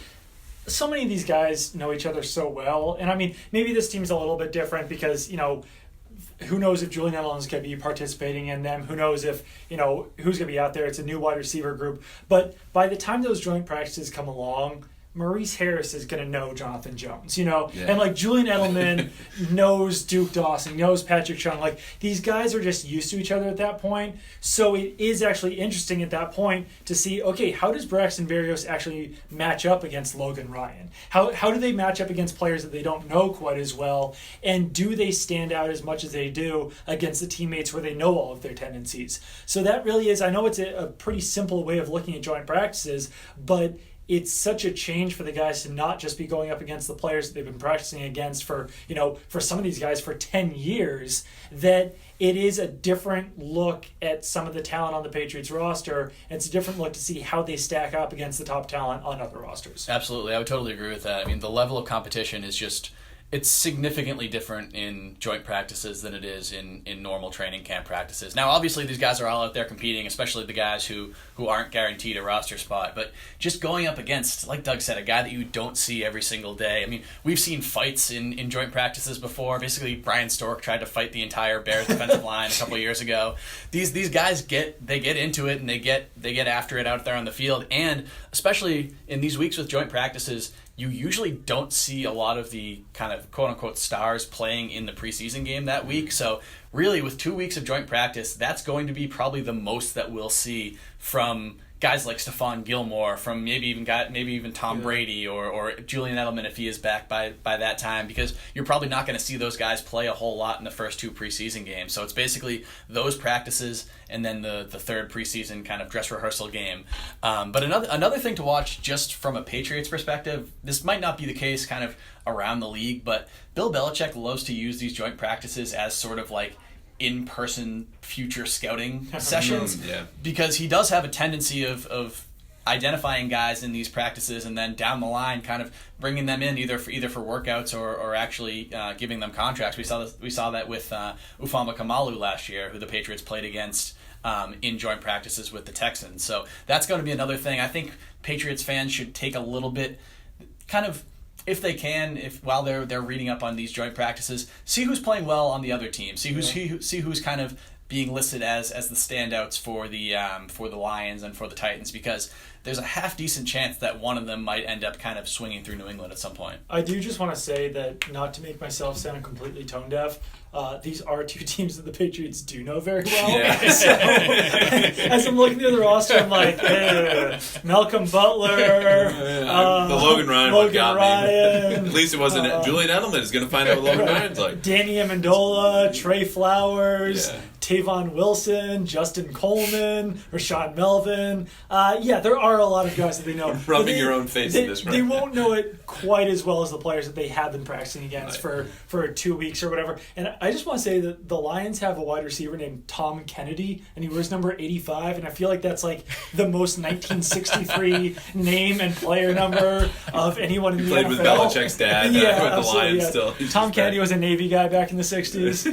so many of these guys know each other so well. And I mean, maybe this team's a little bit different because, who knows if Julian Edelman's going to be participating in them? Who knows if, who's going to be out there? It's a new wide receiver group. But by the time those joint practices come along, Maurice Harris is going to know Jonathan Jones, and like Julian Edelman knows Duke Dawson, knows Patrick Chung. Like these guys are just used to each other at that point. So it is actually interesting at that point to see, okay, how does Braxton Berrios actually match up against Logan Ryan? How do they match up against players that they don't know quite as well? And do they stand out as much as they do against the teammates where they know all of their tendencies? So that really is, I know it's a pretty simple way of looking at joint practices, but it's such a change for the guys to not just be going up against the players that they've been practicing against for some of these guys for 10 years, that it is a different look at some of the talent on the Patriots roster. It's a different look to see how they stack up against the top talent on other rosters. Absolutely. I would totally agree with that. I mean, the level of competition is just... It's significantly different in joint practices than it is in normal training camp practices. Now, obviously, these guys are all out there competing, especially the guys who aren't guaranteed a roster spot. But just going up against, like Doug said, a guy that you don't see every single day. I mean, we've seen fights in joint practices before. Basically, Brian Stork tried to fight the entire Bears defensive line a couple of years ago. These guys get into it and they get after it out there on the field. And especially in these weeks with joint practices, you usually don't see a lot of the kind of quote-unquote stars playing in the preseason game that week. So really, with 2 weeks of joint practice, that's going to be probably the most that we'll see from guys like Stephon Gilmore, from maybe even Tom Brady or Julian Edelman if he is back by that time, because you're probably not going to see those guys play a whole lot in the first 2 preseason games. So it's basically those practices and then the third preseason kind of dress rehearsal game. But another thing to watch just from a Patriots perspective, this might not be the case kind of around the league, but Bill Belichick loves to use these joint practices as sort of like in-person future scouting sessions because he does have a tendency of identifying guys in these practices and then down the line kind of bringing them in either for workouts or actually giving them contracts. We saw that with Ufama Kamalu last year, who the Patriots played against in joint practices with the Texans. So that's going to be another thing. I think Patriots fans should take a little bit kind of, if they can, while they're reading up on these joint practices, see who's playing well on the other team. See who's kind of being listed as the standouts for the Lions and for the Titans, because there's a half decent chance that one of them might end up kind of swinging through New England at some point. I do just want to say that, not to make myself sound completely tone deaf, these are 2 teams that the Patriots do know very well. Yeah. So, as I'm looking through the roster, I'm like, Malcolm Butler, the Logan Ryan one got me. At least it wasn't Julian Edelman is going to find out what Logan Ryan's like. Danny Amendola, Trey Flowers, Tavon Wilson, Justin Coleman, Rashawn Melvin. There are a lot of guys that they know. Rubbing your own face in this right They now. won't know it quite as well as the players that they have been practicing against for 2 weeks or whatever. And I just want to say that the Lions have a wide receiver named Tom Kennedy, and he wears number 85, and I feel like that's like the most 1963 name and player number of anyone in the Played NFL. with Belichick's dad with the absolutely, Lions yeah. still. He's Tom just Kennedy back. was a Navy guy back in the 60s.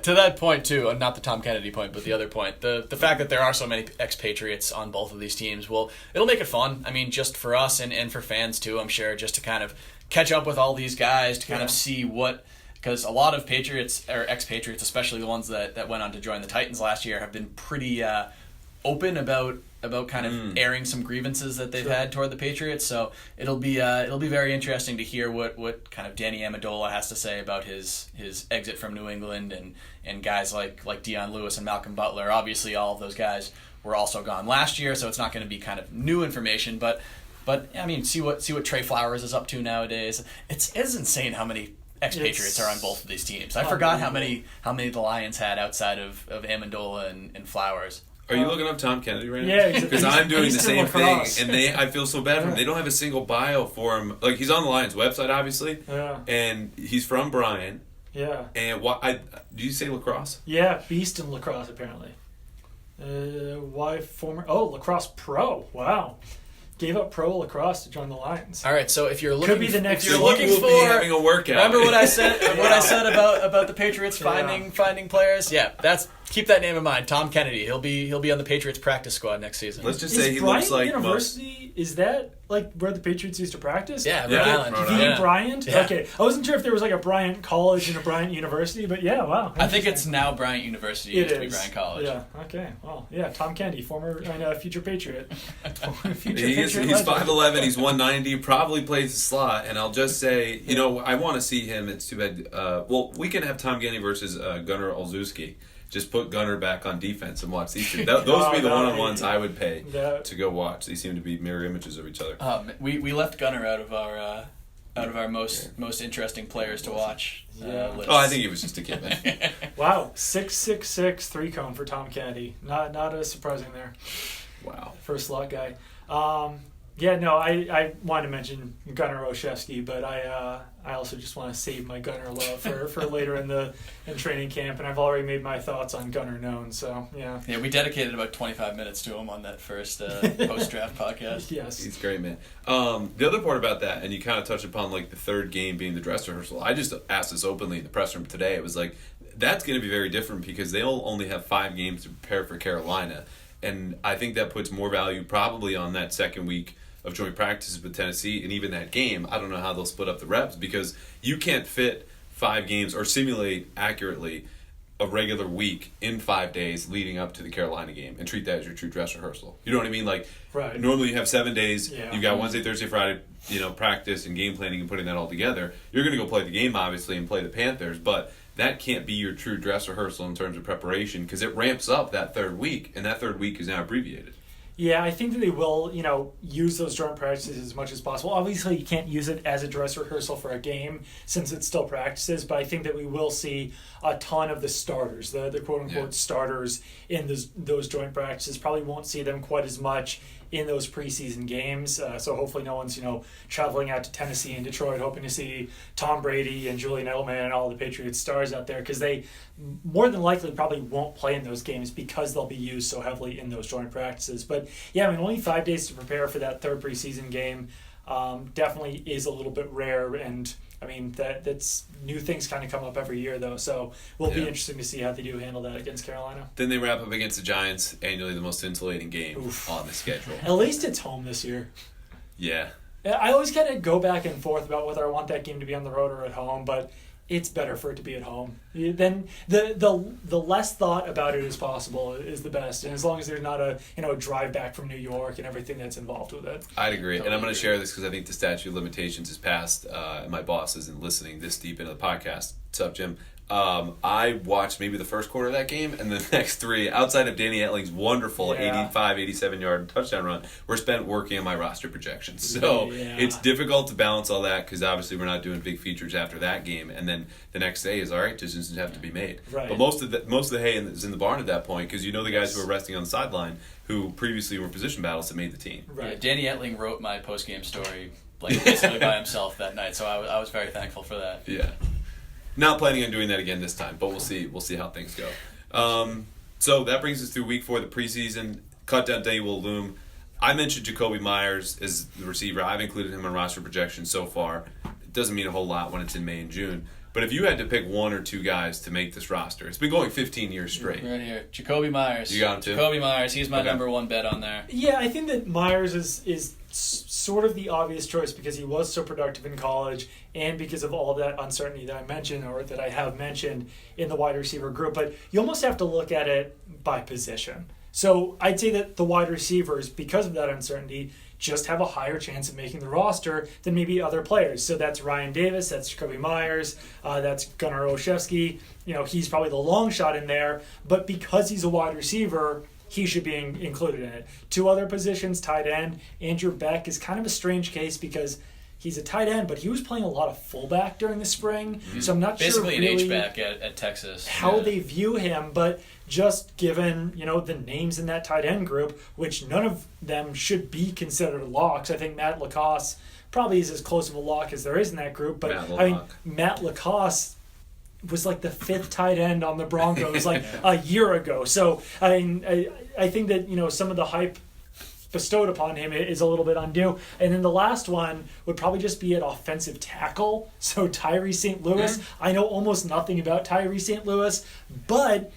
To that point too, not the Tom Kennedy point, but the other point, the fact that there are so many expatriates on both of these teams, it'll make it fun. I mean, just for us and for fans too, I'm sure, just to kind of catch up with all these guys, to kind of see because a lot of Patriots or expatriates, especially the ones that went on to join the Titans last year, have been pretty open about kind of airing some grievances that they've had toward the Patriots. So it'll be very interesting to hear what kind of Danny Amendola has to say about his exit from New England and guys like Deion Lewis and Malcolm Butler. Obviously, all of those guys were also gone last year, so it's not going to be kind of new information. But I mean, see what Trey Flowers is up to nowadays. It's insane how many expatriates are on both of these teams. I forgot how many the Lions had outside of Amendola and Flowers. Are you looking up Tom Kennedy right now? Yeah, because I'm doing the same thing, lacrosse. and I feel so bad for him. They don't have a single bio for him. Like, he's on the Lions website, obviously, and he's from Bryan. Yeah. And do you say lacrosse? Yeah, beast in lacrosse apparently. Lacrosse pro. Wow. Gave up pro lacrosse to join the Lions. All right, so if you're looking, Could be the next. if you're looking for, be having a workout. Remember what I said? What I said about the Patriots finding players? Yeah, keep that name in mind. Tom Kennedy. He'll be on the Patriots practice squad next season. Let's just say he looks like University. Is that like where the Patriots used to practice? Yeah, Rhode Island. The Bryant? Yeah. Okay. I wasn't sure if there was like a Bryant College and a Bryant University, but yeah, wow. I think it's now Bryant University. It used to be Bryant College. Yeah, okay. Well, yeah, Tom Kennedy, former future Patriot. He's 5'11", he's 190, probably plays the slot, and I'll just say, I want to see him. It's too bad. We can have Tom Kennedy versus Gunnar Olszewski. Just put Gunnar back on defense and watch these two. Those would be the one-on-ones I would pay to go watch. They seem to be mirror images of each other. We left Gunnar out of our most interesting players to watch list. I think he was just a kid. Man. Wow, 6'6", 3-cone for Tom Kennedy. Not as surprising there. Wow, for a slot guy. I wanted to mention Gunnar Olszewski, but I also just want to save my Gunnar love for later in training camp, and I've already made my thoughts on Gunnar known. So yeah. Yeah, we dedicated about 25 minutes to him on that first post-draft podcast. Yes, he's great, man. The other part about that, and you kind of touched upon like the third game being the dress rehearsal. I just asked this openly in the press room today. It was like that's going to be very different because they'll only have 5 games to prepare for Carolina, and I think that puts more value probably on that second week of joint practices with Tennessee, and even that game, I don't know how they'll split up the reps because you can't fit 5 games or simulate accurately a regular week in 5 days leading up to the Carolina game and treat that as your true dress rehearsal. You know what I mean? Like, normally you have 7 days, you've got Wednesday, Thursday, Friday, practice and game planning and putting that all together. You're going to go play the game, obviously, and play the Panthers, but that can't be your true dress rehearsal in terms of preparation because it ramps up that third week, and that third week is now abbreviated. Yeah, I think that they will, use those joint practices as much as possible. Obviously, you can't use it as a dress rehearsal for a game since it's still practices, but I think that we will see a ton of the starters, the quote-unquote starters in those joint practices. Probably won't see them quite as much in those preseason games. So hopefully no one's, traveling out to Tennessee and Detroit hoping to see Tom Brady and Julian Edelman and all the Patriots stars out there because they more than likely probably won't play in those games because they'll be used so heavily in those joint practices. But yeah, only 5 days to prepare for that third preseason game definitely is a little bit rare, and that's new things kind of come up every year though, so will be interesting to see how they do handle that against Carolina. Then they wrap up against the Giants, annually the most insulating game on the schedule. At least it's home this year. Yeah. I always kind of go back and forth about whether I want that game to be on the road or at home, but it's better for it to be at home. Then the less thought about it as possible is the best, and as long as there's not a drive back from New York and everything that's involved with it. I'd agree, and I'm going to share this because I think the statute of limitations is passed, and my boss isn't listening this deep into the podcast. What's up, Jim? I watched maybe the first quarter of that game, and the next 3, outside of Danny Etling's wonderful 85, 87-yard touchdown run, were spent working on my roster projections. So it's difficult to balance all that because obviously we're not doing big features after that game, and then the next day is all right. Decisions have to be made. Right. But most of the hay is in the barn at that point because you know the guys who are resting on the sideline who previously were position battles that made the team. Right. Danny Etling wrote my post-game story basically by himself that night, so I was very thankful for that. Yeah. Not planning on doing that again this time, but we'll see. We'll see how things go. So that brings us through week 4 of the preseason. Cutdown day will loom. I mentioned Jacoby Myers as the receiver. I've included him on roster projections so far. It doesn't mean a whole lot when it's in May and June. But if you had to pick 1 or 2 guys to make this roster, it's been going 15 years straight. Right here, Jacoby Myers. You got him too? Jacoby Myers. He's my number 1 bet on there. Yeah, I think that Myers is sort of the obvious choice because he was so productive in college and because of all that uncertainty that I mentioned or that I have mentioned in the wide receiver group. But you almost have to look at it by position. So I'd say that the wide receivers, because of that uncertainty, just have a higher chance of making the roster than maybe other players. So that's Ryan Davis, that's Jacoby Myers, that's Gunnar Olszewski. He's probably the long shot in there, but because he's a wide receiver, he should be included in it. 2 other positions, tight end. Andrew Beck is kind of a strange case because he's a tight end, but he was playing a lot of fullback during the spring. Mm-hmm. So I'm not basically sure really an H-back at Texas. How they view him, but just given, the names in that tight end group, which none of them should be considered locks. I think Matt LaCosse probably is as close of a lock as there is in that group, but Matt LaCosse was like the 5th tight end on the Broncos a year ago. So I think that some of the hype bestowed upon him is a little bit undue. And then the last one would probably just be at offensive tackle. So Tyree St. Louis. Mm-hmm. I know almost nothing about Tyree St. Louis, but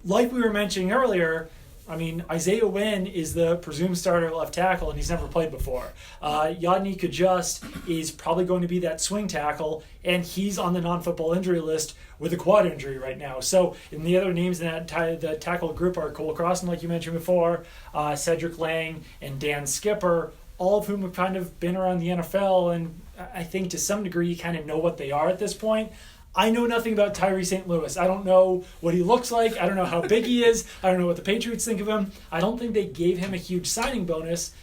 like we were mentioning earlier, Isaiah Wynn is the presumed starter at left tackle, and he's never played before. Yadni Kajust is probably going to be that swing tackle, and he's on the non-football injury list with a quad injury right now. So, and the other names in that the tackle group are Cole Crossan, like you mentioned before, Cedric Lang, and Dan Skipper, all of whom have kind of been around the NFL, and I think to some degree you kind of know what they are at this point. I know nothing about Tyree St. Louis. I don't know what he looks like. I don't know how big he is. I don't know what the Patriots think of him. I don't think they gave him a huge signing bonus,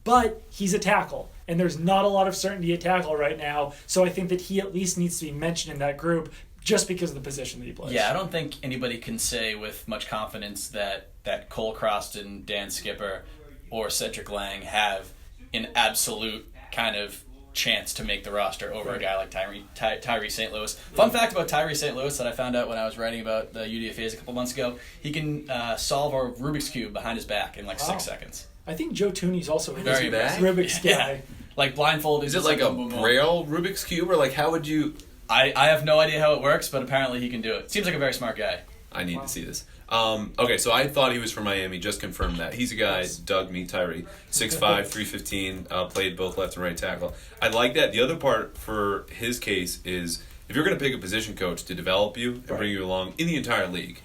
but he's a tackle. And there's not a lot of certainty at tackle right now, so I think that he at least needs to be mentioned in that group just because of the position that he plays. Yeah, I don't think anybody can say with much confidence that Cole Crossan, Dan Skipper, or Cedric Lang have an absolute kind of chance to make the roster over a guy like Tyree St. Louis. Fun fact about Tyree St. Louis that I found out when I was writing about the UDFAs a couple months ago, he can solve a Rubik's Cube behind his back in 6 seconds. I think Joe Tooney's also in Very his Rubik's guy. Yeah. Like blindfolded. Is it like a Braille Rubik's Cube or how would you... I have no idea how it works, but apparently he can do it. Seems like a very smart guy. I need to see this. Okay, so I thought he was from Miami. Just confirmed that. He's a guy, Doug, me, Tyree, 6'5", 315, played both left and right tackle. I like that. The other part for his case is if you're going to pick a position coach to develop you and bring you along in the entire league,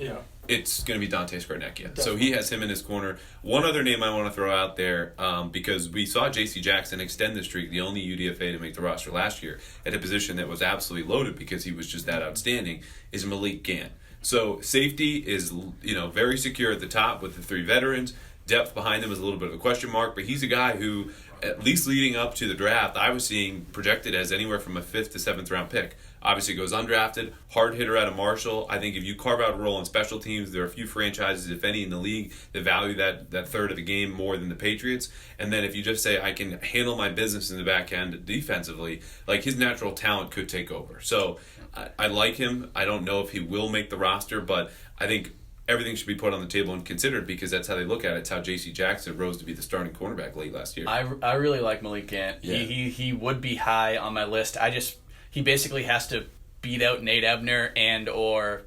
it's going to be Dante Scarnecchia. So he has him in his corner. One other name I want to throw out there, because we saw J.C. Jackson extend the streak, the only UDFA to make the roster last year, at a position that was absolutely loaded because he was just that outstanding, is Malik Gant. So safety is, very secure at the top with the 3 veterans. Depth behind them is a little bit of a question mark, but he's a guy who, at least leading up to the draft, I was seeing projected as anywhere from a 5th to 7th round pick. Obviously goes undrafted, hard hitter out of Marshall. I think if you carve out a role in special teams, there are a few franchises, if any, in the league that value that third of the game more than the Patriots. And then if you just say, I can handle my business in the back end defensively, his natural talent could take over. So I like him. I don't know if he will make the roster, but I think everything should be put on the table and considered because that's how they look at it. It's how J.C. Jackson rose to be the starting cornerback late last year. I really like Malik Gant. Yeah. He would be high on my list. He basically has to beat out Nate Ebner or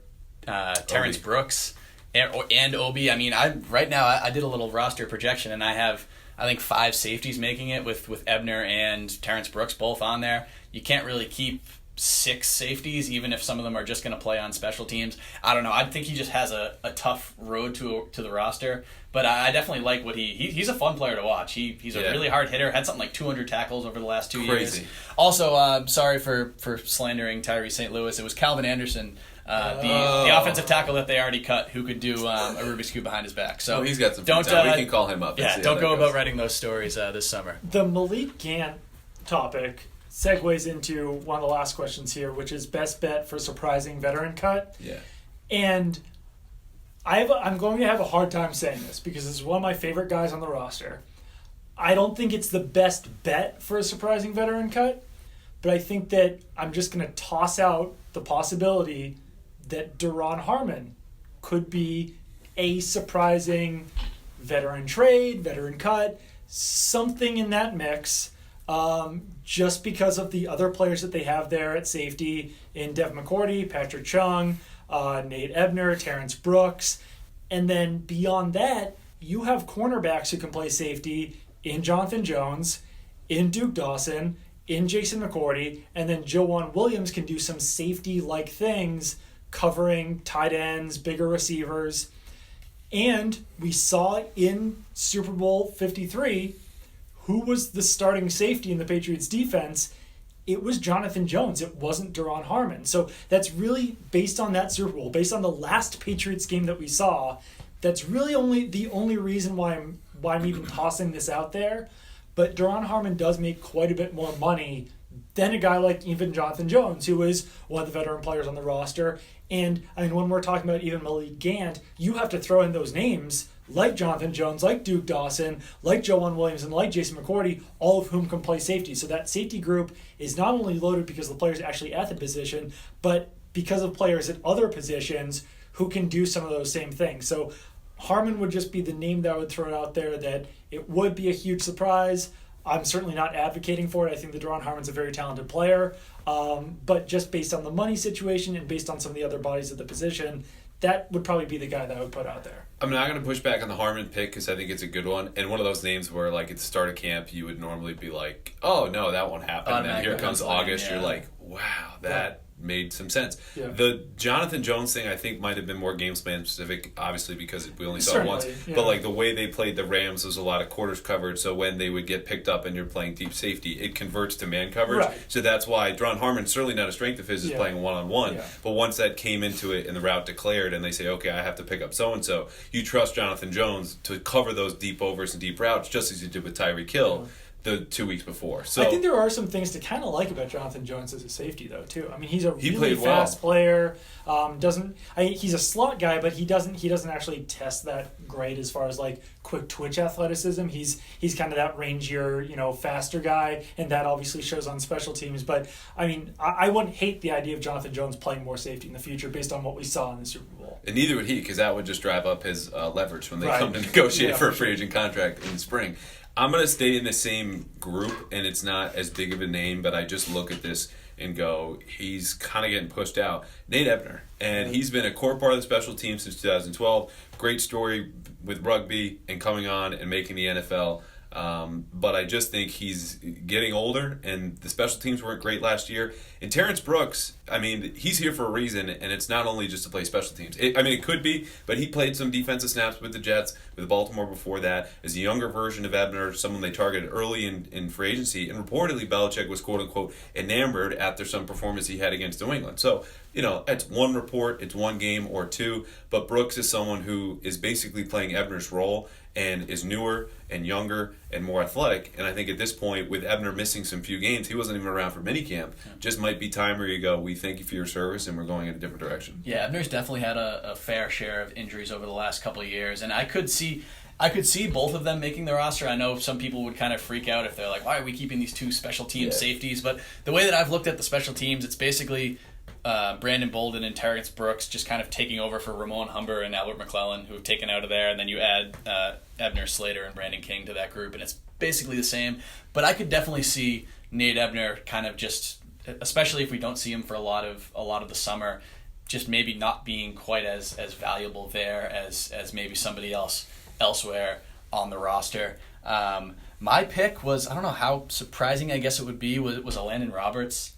Terrence Brooks and Obi. Right now I did a little roster projection and I have I think 5 safeties making it with Ebner and Terrence Brooks both on there. You can't really keep 6 safeties, even if some of them are just going to play on special teams. I don't know. I think he just has a tough road to the roster. But I definitely like what he's a fun player to watch. He's a really hard hitter. Had something like 200 tackles over the last 2 years. Also, sorry for slandering Tyree St. Louis. It was Calvin Anderson the offensive tackle that they already cut, who could do a Rubik's Cube behind his back. So he's got some free time. We can call him up. Yeah, don't go about writing those stories this summer. The Malik Gant topic segues into one of the last questions here, which is best bet for surprising veteran cut. Yeah. And I'm going to have a hard time saying this because this is one of my favorite guys on the roster. I don't think it's the best bet for a surprising veteran cut, but I think that I'm just going to toss out the possibility that Duron Harmon could be a surprising veteran trade, veteran cut, something in that mix, just because of the other players that they have there at safety in Dev McCourty, Patrick Chung, Nate Ebner, Terrence Brooks. And then beyond that, you have cornerbacks who can play safety in Jonathan Jones, in Duke Dawson, in Jason McCourty, and then Joejuan Williams can do some safety-like things covering tight ends, bigger receivers. And we saw in Super Bowl 53 who was the starting safety in the Patriots defense. It was Jonathan Jones. It wasn't Duron Harmon. So that's really based on that Super Bowl, based on the last Patriots game that we saw. That's really the only reason why I'm even tossing this out there. But Duron Harmon does make quite a bit more money than a guy like even Jonathan Jones, who is one of the veteran players on the roster. And I mean, when we're talking about even Malik Gant, you have to throw in those names like Jonathan Jones, like Duke Dawson, like Joejuan Williams, and like Jason McCourty, all of whom can play safety. So that safety group is not only loaded because of the players actually at the position, but because of players at other positions who can do some of those same things. So Harmon would just be the name that I would throw out there, that it would be a huge surprise. I'm certainly not advocating for it. I think that Duron Harmon's a very talented player. But just based on the money situation and based on some of the other bodies at the position, that would probably be the guy that I would put out there. I'm not going to push back on the Harmon pick because I think it's a good one. And one of those names where, like, at the start of camp, you would normally be like, oh, no, that won't happen. And then here comes August. You're like, wow, that made some sense. Yeah. The Jonathan Jones thing, I think, might have been more game plan specific, obviously, because we only saw it once. Yeah. But, like, the way they played the Rams was a lot of quarters covered. So when they would get picked up and you're playing deep safety, it converts to man coverage. Right. So that's why Duron Harmon, certainly not a strength of his, is playing one-on-one. Yeah. But once that came into it and the route declared and they say, okay, I have to pick up so-and-so, you trust Jonathan Jones to cover those deep overs and deep routes just as you did with Tyreek Hill. Yeah. The 2 weeks before. So I think there are some things to kind of like about Jonathan Jones as a safety, though, too. I mean, he's a really fast player. He's a slot guy, but he doesn't actually test that great as far as like quick twitch athleticism. He's kind of that rangier, faster guy, and that obviously shows on special teams. But I mean, I wouldn't hate the idea of Jonathan Jones playing more safety in the future based on what we saw in the Super Bowl. And neither would he, because that would just drive up his leverage when they come to negotiate for a free agent contract in the spring. I'm going to stay in the same group, and it's not as big of a name, but I just look at this and go, he's kind of getting pushed out. Nate Ebner, and he's been a core part of the special team since 2012. Great story with rugby and coming on and making the NFL. But I just think he's getting older, and the special teams weren't great last year. And Terrence Brooks, I mean, he's here for a reason, and it's not only just to play special teams. It could be, but he played some defensive snaps with the Jets, with Baltimore before that, as a younger version of Ebner, someone they targeted early in free agency. And reportedly, Belichick was, quote-unquote, enamored after some performance he had against New England. So, it's one report, it's one game or two, but Brooks is someone who is basically playing Ebner's role and is newer and younger and more athletic. And I think at this point, with Ebner missing some few games, he wasn't even around for minicamp. Just might be time where you go, we thank you for your service, and we're going in a different direction. Yeah, Ebner's definitely had a fair share of injuries over the last couple of years, and I could see both of them making the roster. I know some people would kind of freak out if they're like, why are we keeping these two special team safeties? But the way that I've looked at the special teams, it's basically Brandon Bolden and Terrence Brooks just kind of taking over for Ramon Humber and Albert McClellan, who have taken out of there, and then you add Ebner Slater and Brandon King to that group, and it's basically the same. But I could definitely see Nate Ebner kind of just, especially if we don't see him for a lot of the summer, just maybe not being quite as valuable there as maybe somebody else elsewhere on the roster. My pick was, I don't know how surprising I guess it would be, was a Landon Roberts.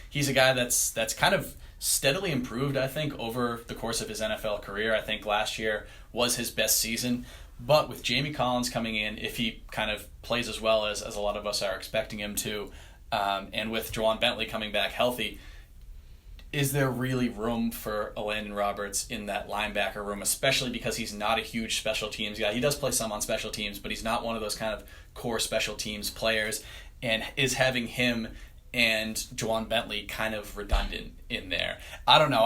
He's a guy that's kind of steadily improved, I think, over the course of his NFL career. I think last year was his best season. But with Jamie Collins coming in, if he kind of plays as well as a lot of us are expecting him to, and with Juwan Bentley coming back healthy, is there really room for a Landon Roberts in that linebacker room, especially because he's not a huge special teams guy. He does play some on special teams, but he's not one of those kind of core special teams players, and is having him and Juwan Bentley kind of redundant in there. I don't know.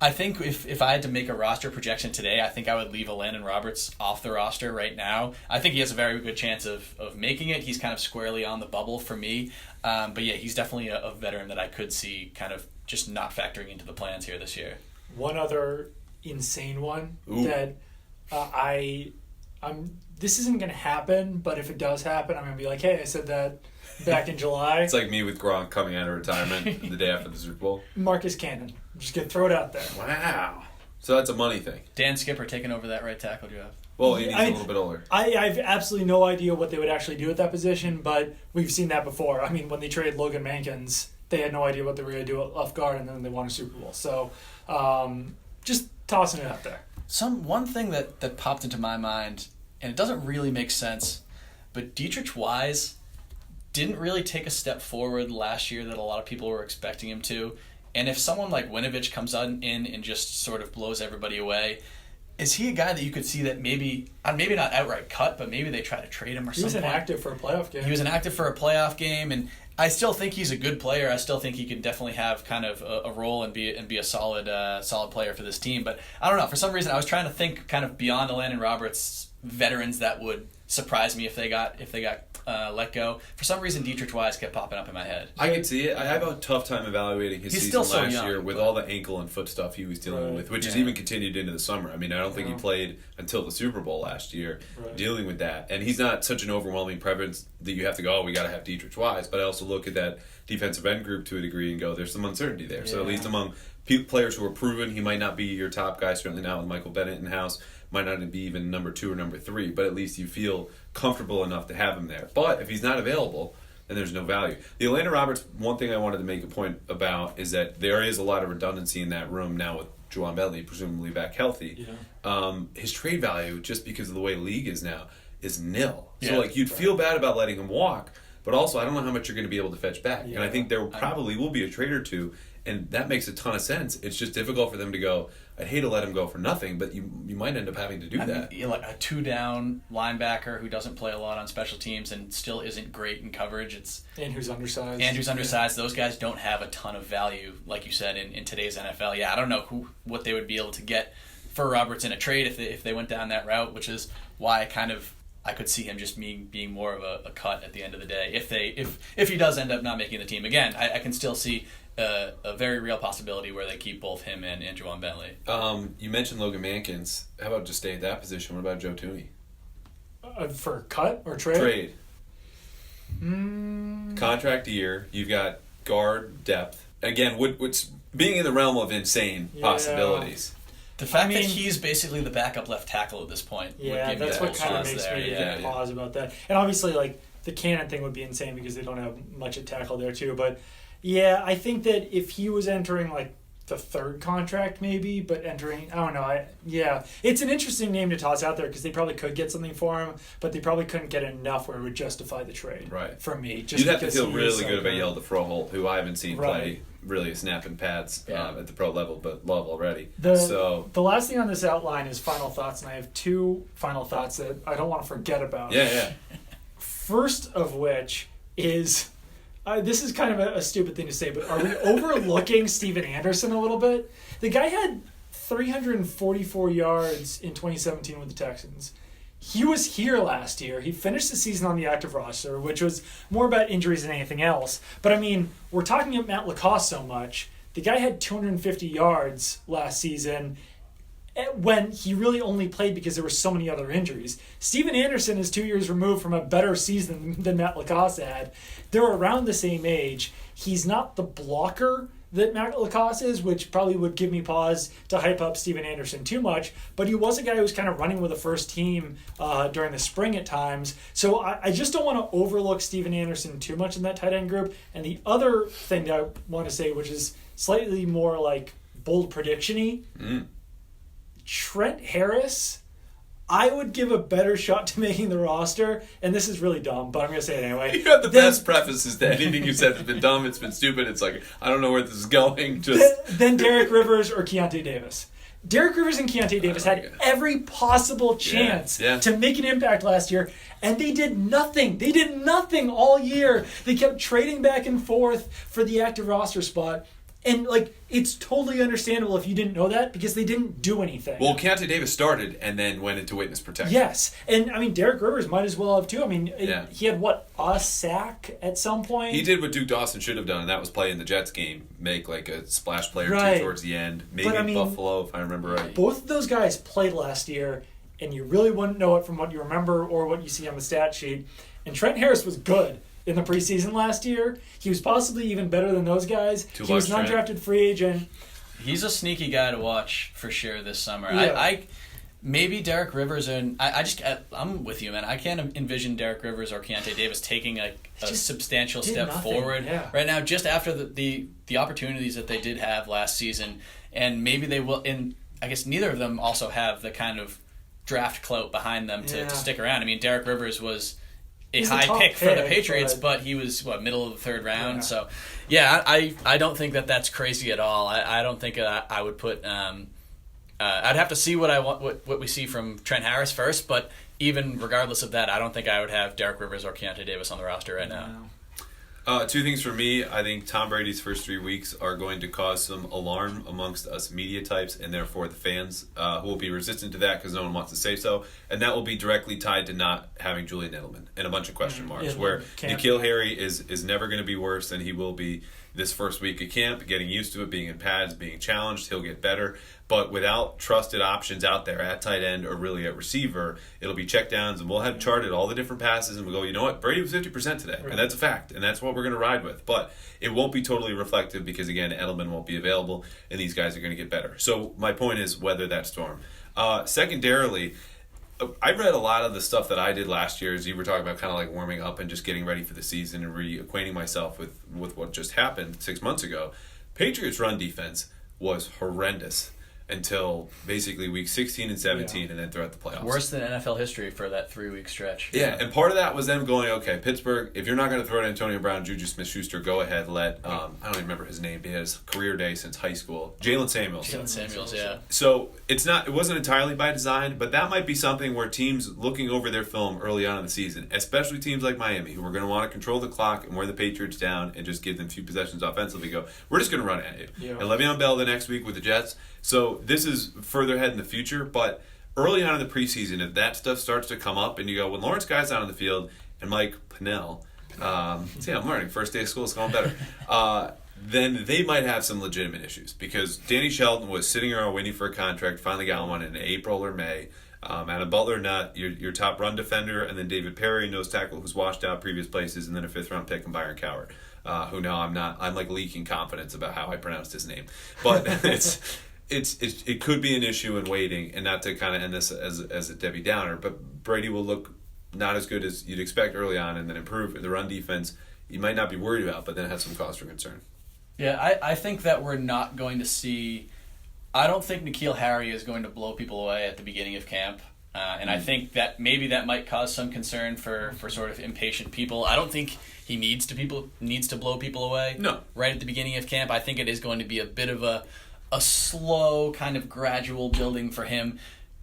I think if I had to make a roster projection today, I think I would leave a Landon Roberts off the roster right now. I think he has a very good chance of making it. He's kind of squarely on the bubble for me. But yeah, he's definitely a veteran that I could see kind of just not factoring into the plans here this year. One other insane one that this isn't going to happen, but if it does happen, I'm going to be like, hey, I said that back in July. It's like me with Gronk coming out of retirement the day after the Super Bowl. Marcus Cannon. I'm just going to throw it out there. Wow. So that's a money thing. Dan Skipper taking over that right tackle job. Well, he's a little bit older. I have absolutely no idea what they would actually do at that position, but we've seen that before. I mean, when they traded Logan Mankins, they had no idea what they were going to do at left guard, and then they won a Super Bowl. So just tossing it out there. One thing that popped into my mind, and it doesn't really make sense, but Dietrich Wise didn't really take a step forward last year that a lot of people were expecting him to. And if someone like Winovich comes in and just sort of blows everybody away, is he a guy that you could see that maybe not outright cut, but maybe they try to trade him or something? He was inactive for a playoff game. He was inactive for a playoff game, and I still think he's a good player. I still think he can definitely have kind of a role and be a solid player for this team. But I don't know. For some reason, I was trying to think kind of beyond the Landon Roberts veterans that would surprise me if they got let go. For some reason, Dietrich Wise kept popping up in my head. I can see it. I have a tough time evaluating his season still so last young, year with all the ankle and foot stuff he was dealing with, which has even continued into the summer. I mean, I don't think he played until the Super Bowl last year dealing with that. And he's not such an overwhelming presence that you have to go, we got to have Dietrich Wise. But I also look at that defensive end group to a degree and go, there's some uncertainty there. So at least among players who are proven, he might not be your top guy, certainly not with Michael Bennett in-house, might not be even number 2 or number 3, but at least you feel comfortable enough to have him there. But if he's not available, then there's no value. The Landon Roberts, one thing I wanted to make a point about is that there is a lot of redundancy in that room now with Juwan Bentley presumably back healthy. His trade value, just because of the way the league is now, is nil. So you'd feel bad about letting him walk, but also I don't know how much you're going to be able to fetch back. And I think there probably will be a trade or two, and that makes a ton of sense. It's just difficult for them to go, I'd hate to let him go for nothing, but you might end up having to do that. Mean, like a 2-down linebacker who doesn't play a lot on special teams and still isn't great in coverage. And who's undersized. Those guys don't have a ton of value, like you said, in today's NFL. Yeah, I don't know what they would be able to get for Roberts in a trade if they went down that route, which is why I could see him just being more of a cut at the end of the day. If he does end up not making the team again, I can still see a very real possibility where they keep both him and Juwan Bentley. You mentioned Logan Mankins. How about just stay at that position? What about Joe Tooney? For cut or trade? Contract year. You've got guard depth. Again, what's being in the realm of insane possibilities. The fact that he's basically the backup left tackle at this point. Yeah, that's what kind of makes me pause about that. And obviously, the Cannon thing would be insane because they don't have much at tackle there too. But yeah, I think that if he was entering the third contract maybe, but entering, I don't know. It's an interesting name to toss out there because they probably could get something for him, but they probably couldn't get enough where it would justify the trade. Right. For me, you'd have to feel really good about Yelda Froholt, who I haven't seen play really a snap in pads at the pro level, but love already. The last thing on this outline is final thoughts, and I have 2 final thoughts that I don't want to forget about. Yeah. First of which is, this is kind of a stupid thing to say, but are we overlooking Steven Anderson a little bit? The guy had 344 yards in 2017 with the Texans. He was here last year. He finished the season on the active roster, which was more about injuries than anything else. But, I mean, we're talking about Matt Lacoste so much. The guy had 250 yards last season when he really only played because there were so many other injuries. Steven Anderson is 2 years removed from a better season than Matt Lacoste had. They're around the same age. He's not the blocker that Matt Lacoste is, which probably would give me pause to hype up Steven Anderson too much, but he was a guy who was kind of running with the first team during the spring at times. So I just don't want to overlook Steven Anderson too much in that tight end group. And the other thing that I want to say, which is slightly more bold prediction-y, Trent Harris, I would give a better shot to making the roster, and this is really dumb, but I'm going to say it anyway. You have the best prefaces to anything you said. It's been dumb, it's been stupid. It's like, I don't know where this is going. Then Derek Rivers or Keontae Davis. Derek Rivers and Keontae Davis had every possible chance to make an impact last year, and they did nothing. They did nothing all year. They kept trading back and forth for the active roster spot. And, like, it's totally understandable if you didn't know that because they didn't do anything. Well, Keontae Davis started and then went into witness protection. Yes. And, I mean, Derek Rivers might as well have, too. I mean, he had, a sack at some point? He did what Duke Dawson should have done, and that was play in the Jets game. Make, like, a splash play or two towards the end. Maybe Buffalo, if I remember right. Both of those guys played last year, and you really wouldn't know it from what you remember or what you see on the stat sheet. And Trent Harris was good in the preseason last year. He was possibly even better than those guys. He was an undrafted free agent. He's a sneaky guy to watch for sure this summer. Yeah. I maybe Derek Rivers and I'm with you, man. I can't envision Derek Rivers or Keontae Davis taking a substantial step forward right now. Just after the opportunities that they did have last season, and maybe they will. And I guess neither of them also have the kind of draft clout behind them to stick around. I mean, Derek Rivers was a high pick for the Patriots, but he was middle of the third round. So, I don't think that's crazy at all. I don't think I would put. I'd have to see what we see from Trent Harris first, but even regardless of that, I don't think I would have Derek Rivers or Keontae Davis on the roster right now. Two things for me. I think Tom Brady's first 3 weeks are going to cause some alarm amongst us media types and therefore the fans who will be resistant to that because no one wants to say so. And that will be directly tied to not having Julian Edelman and a bunch of question marks where N'Keal Harry is never going to be worse than he will be this first week of camp, getting used to it, being in pads, being challenged. He'll get better. But without trusted options out there at tight end or really at receiver, it'll be checkdowns, and we'll have charted all the different passes, and we'll go, you know what, Brady was 50% today, and that's a fact, and that's what we're going to ride with. But it won't be totally reflective because, again, Edelman won't be available, and these guys are going to get better. So my point is weather that storm. Secondarily, I read a lot of the stuff that I did last year, as you were talking about, kind of like warming up and just getting ready for the season and reacquainting myself with what just happened 6 months ago. Patriots' run defense was horrendous until basically week 16 and 17 and then throughout the playoffs. Worse than NFL history for that 3-week stretch. Yeah, and part of that was them going, okay, Pittsburgh, if you're not going to throw to Antonio Brown, Juju Smith-Schuster, go ahead, let, I don't even remember his name, he has career day since high school, Jalen Samuels. Yeah. So it wasn't entirely by design, but that might be something where teams looking over their film early on in the season, especially teams like Miami, who are going to want to control the clock and wear the Patriots down and just give them a few possessions offensively, go, we're just going to run at you. Yeah. And Le'Veon Bell the next week with the Jets. So this is further ahead in the future, but early on in the preseason, if that stuff starts to come up and you go, when Lawrence Guy's out on the field and Mike Pennell, I'm learning, first day of school is going better, then they might have some legitimate issues because Danny Shelton was sitting around waiting for a contract, finally got one in April or May. Adam Butler, not your top run defender, and then David Perry, nose tackle, who's washed out previous places, and then a 5th-round pick, and Byron Coward, who now I'm like leaking confidence about how I pronounced his name. But it could be an issue in waiting, and not to kind of end this as a Debbie Downer, but Brady will look not as good as you'd expect early on and then improve. The run defense you might not be worried about, but then has some cause for concern. Yeah, I think that we're not going to see... I don't think N'Keal Harry is going to blow people away at the beginning of camp. And I think that maybe that might cause some concern for sort of impatient people. I don't think he needs to blow people away right at the beginning of camp. I think it is going to be a bit of a slow kind of gradual building for him,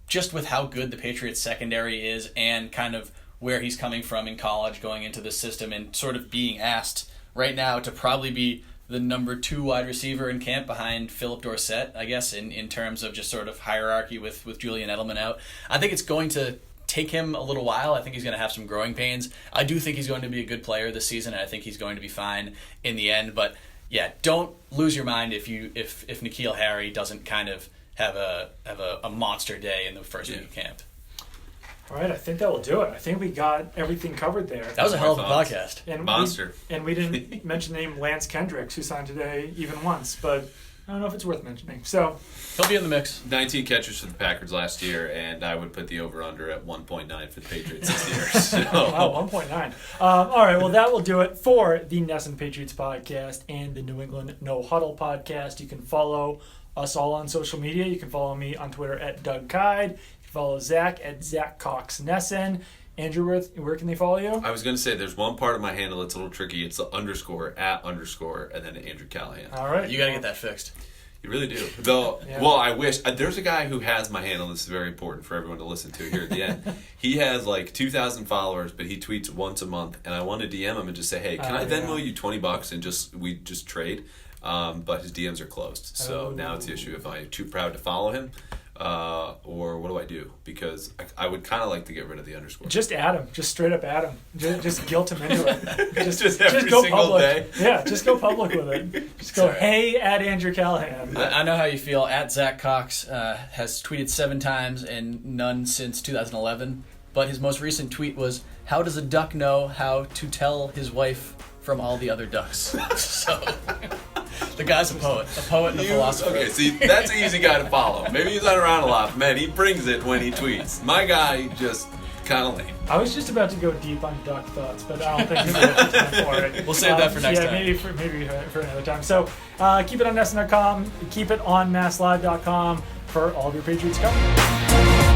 just with how good the Patriots secondary is and kind of where he's coming from in college going into the system and sort of being asked right now to probably be the number 2 wide receiver in camp behind Philip Dorsett, I guess, in terms of just sort of hierarchy with Julian Edelman out. I think it's going to take him a little while. I think he's going to have some growing pains. I do think he's going to be a good player this season, and I think he's going to be fine in the end. But yeah, don't lose your mind if N'Keal Harry doesn't kind of have a monster day in the first week of camp. All right, I think that will do it. I think we got everything covered there. That was a hell of a podcast. And monster. We didn't mention the name Lance Kendricks, who signed today even once, but I don't know if it's worth mentioning. So he'll be in the mix. 19 catches for the Packers last year, and I would put the over-under at 1.9 for the Patriots this year. So. Wow, 1.9. All right, well, that will do it for the NESN Patriots podcast and the New England No Huddle podcast. You can follow us all on social media. You can follow me on Twitter at Doug Kide. You can follow Zach at Zach Cox NESN. Andrew, where can they follow you? I was going to say, there's one part of my handle that's a little tricky. It's the _, @ and then Andrew Callahan. All right. You got to get that fixed. You really do. Though, Yeah. well, I wish. There's a guy who has my handle. This is very important for everyone to listen to here at the end. He has like 2,000 followers, but he tweets once a month. And I want to DM him and just say, hey, can I Venmo you $20 and we just trade? But his DMs are closed. So now it's the issue if I'm too proud to follow him. Or what do I do? Because I would kind of like to get rid of the _. Just add him. Just straight up add him. Just guilt him into it. Just every go single public. day. Yeah, just go public with it. Just go, Sorry. hey, at Andrew Callahan. I know how you feel. At Zach Cox has tweeted 7 times and none since 2011. But his most recent tweet was, how does a duck know how to tell his wife from all the other ducks? So, the guy's a poet and a philosopher. Okay, see, that's an easy guy to follow. Maybe he's not around a lot, but man, he brings it when he tweets. My guy just kind of lame. I was just about to go deep on duck thoughts, but I don't think we have time for it. We'll save that for next time. Maybe for another time. So keep it on NESN.com, keep it on MassLive.com for all of your Patriots coverage.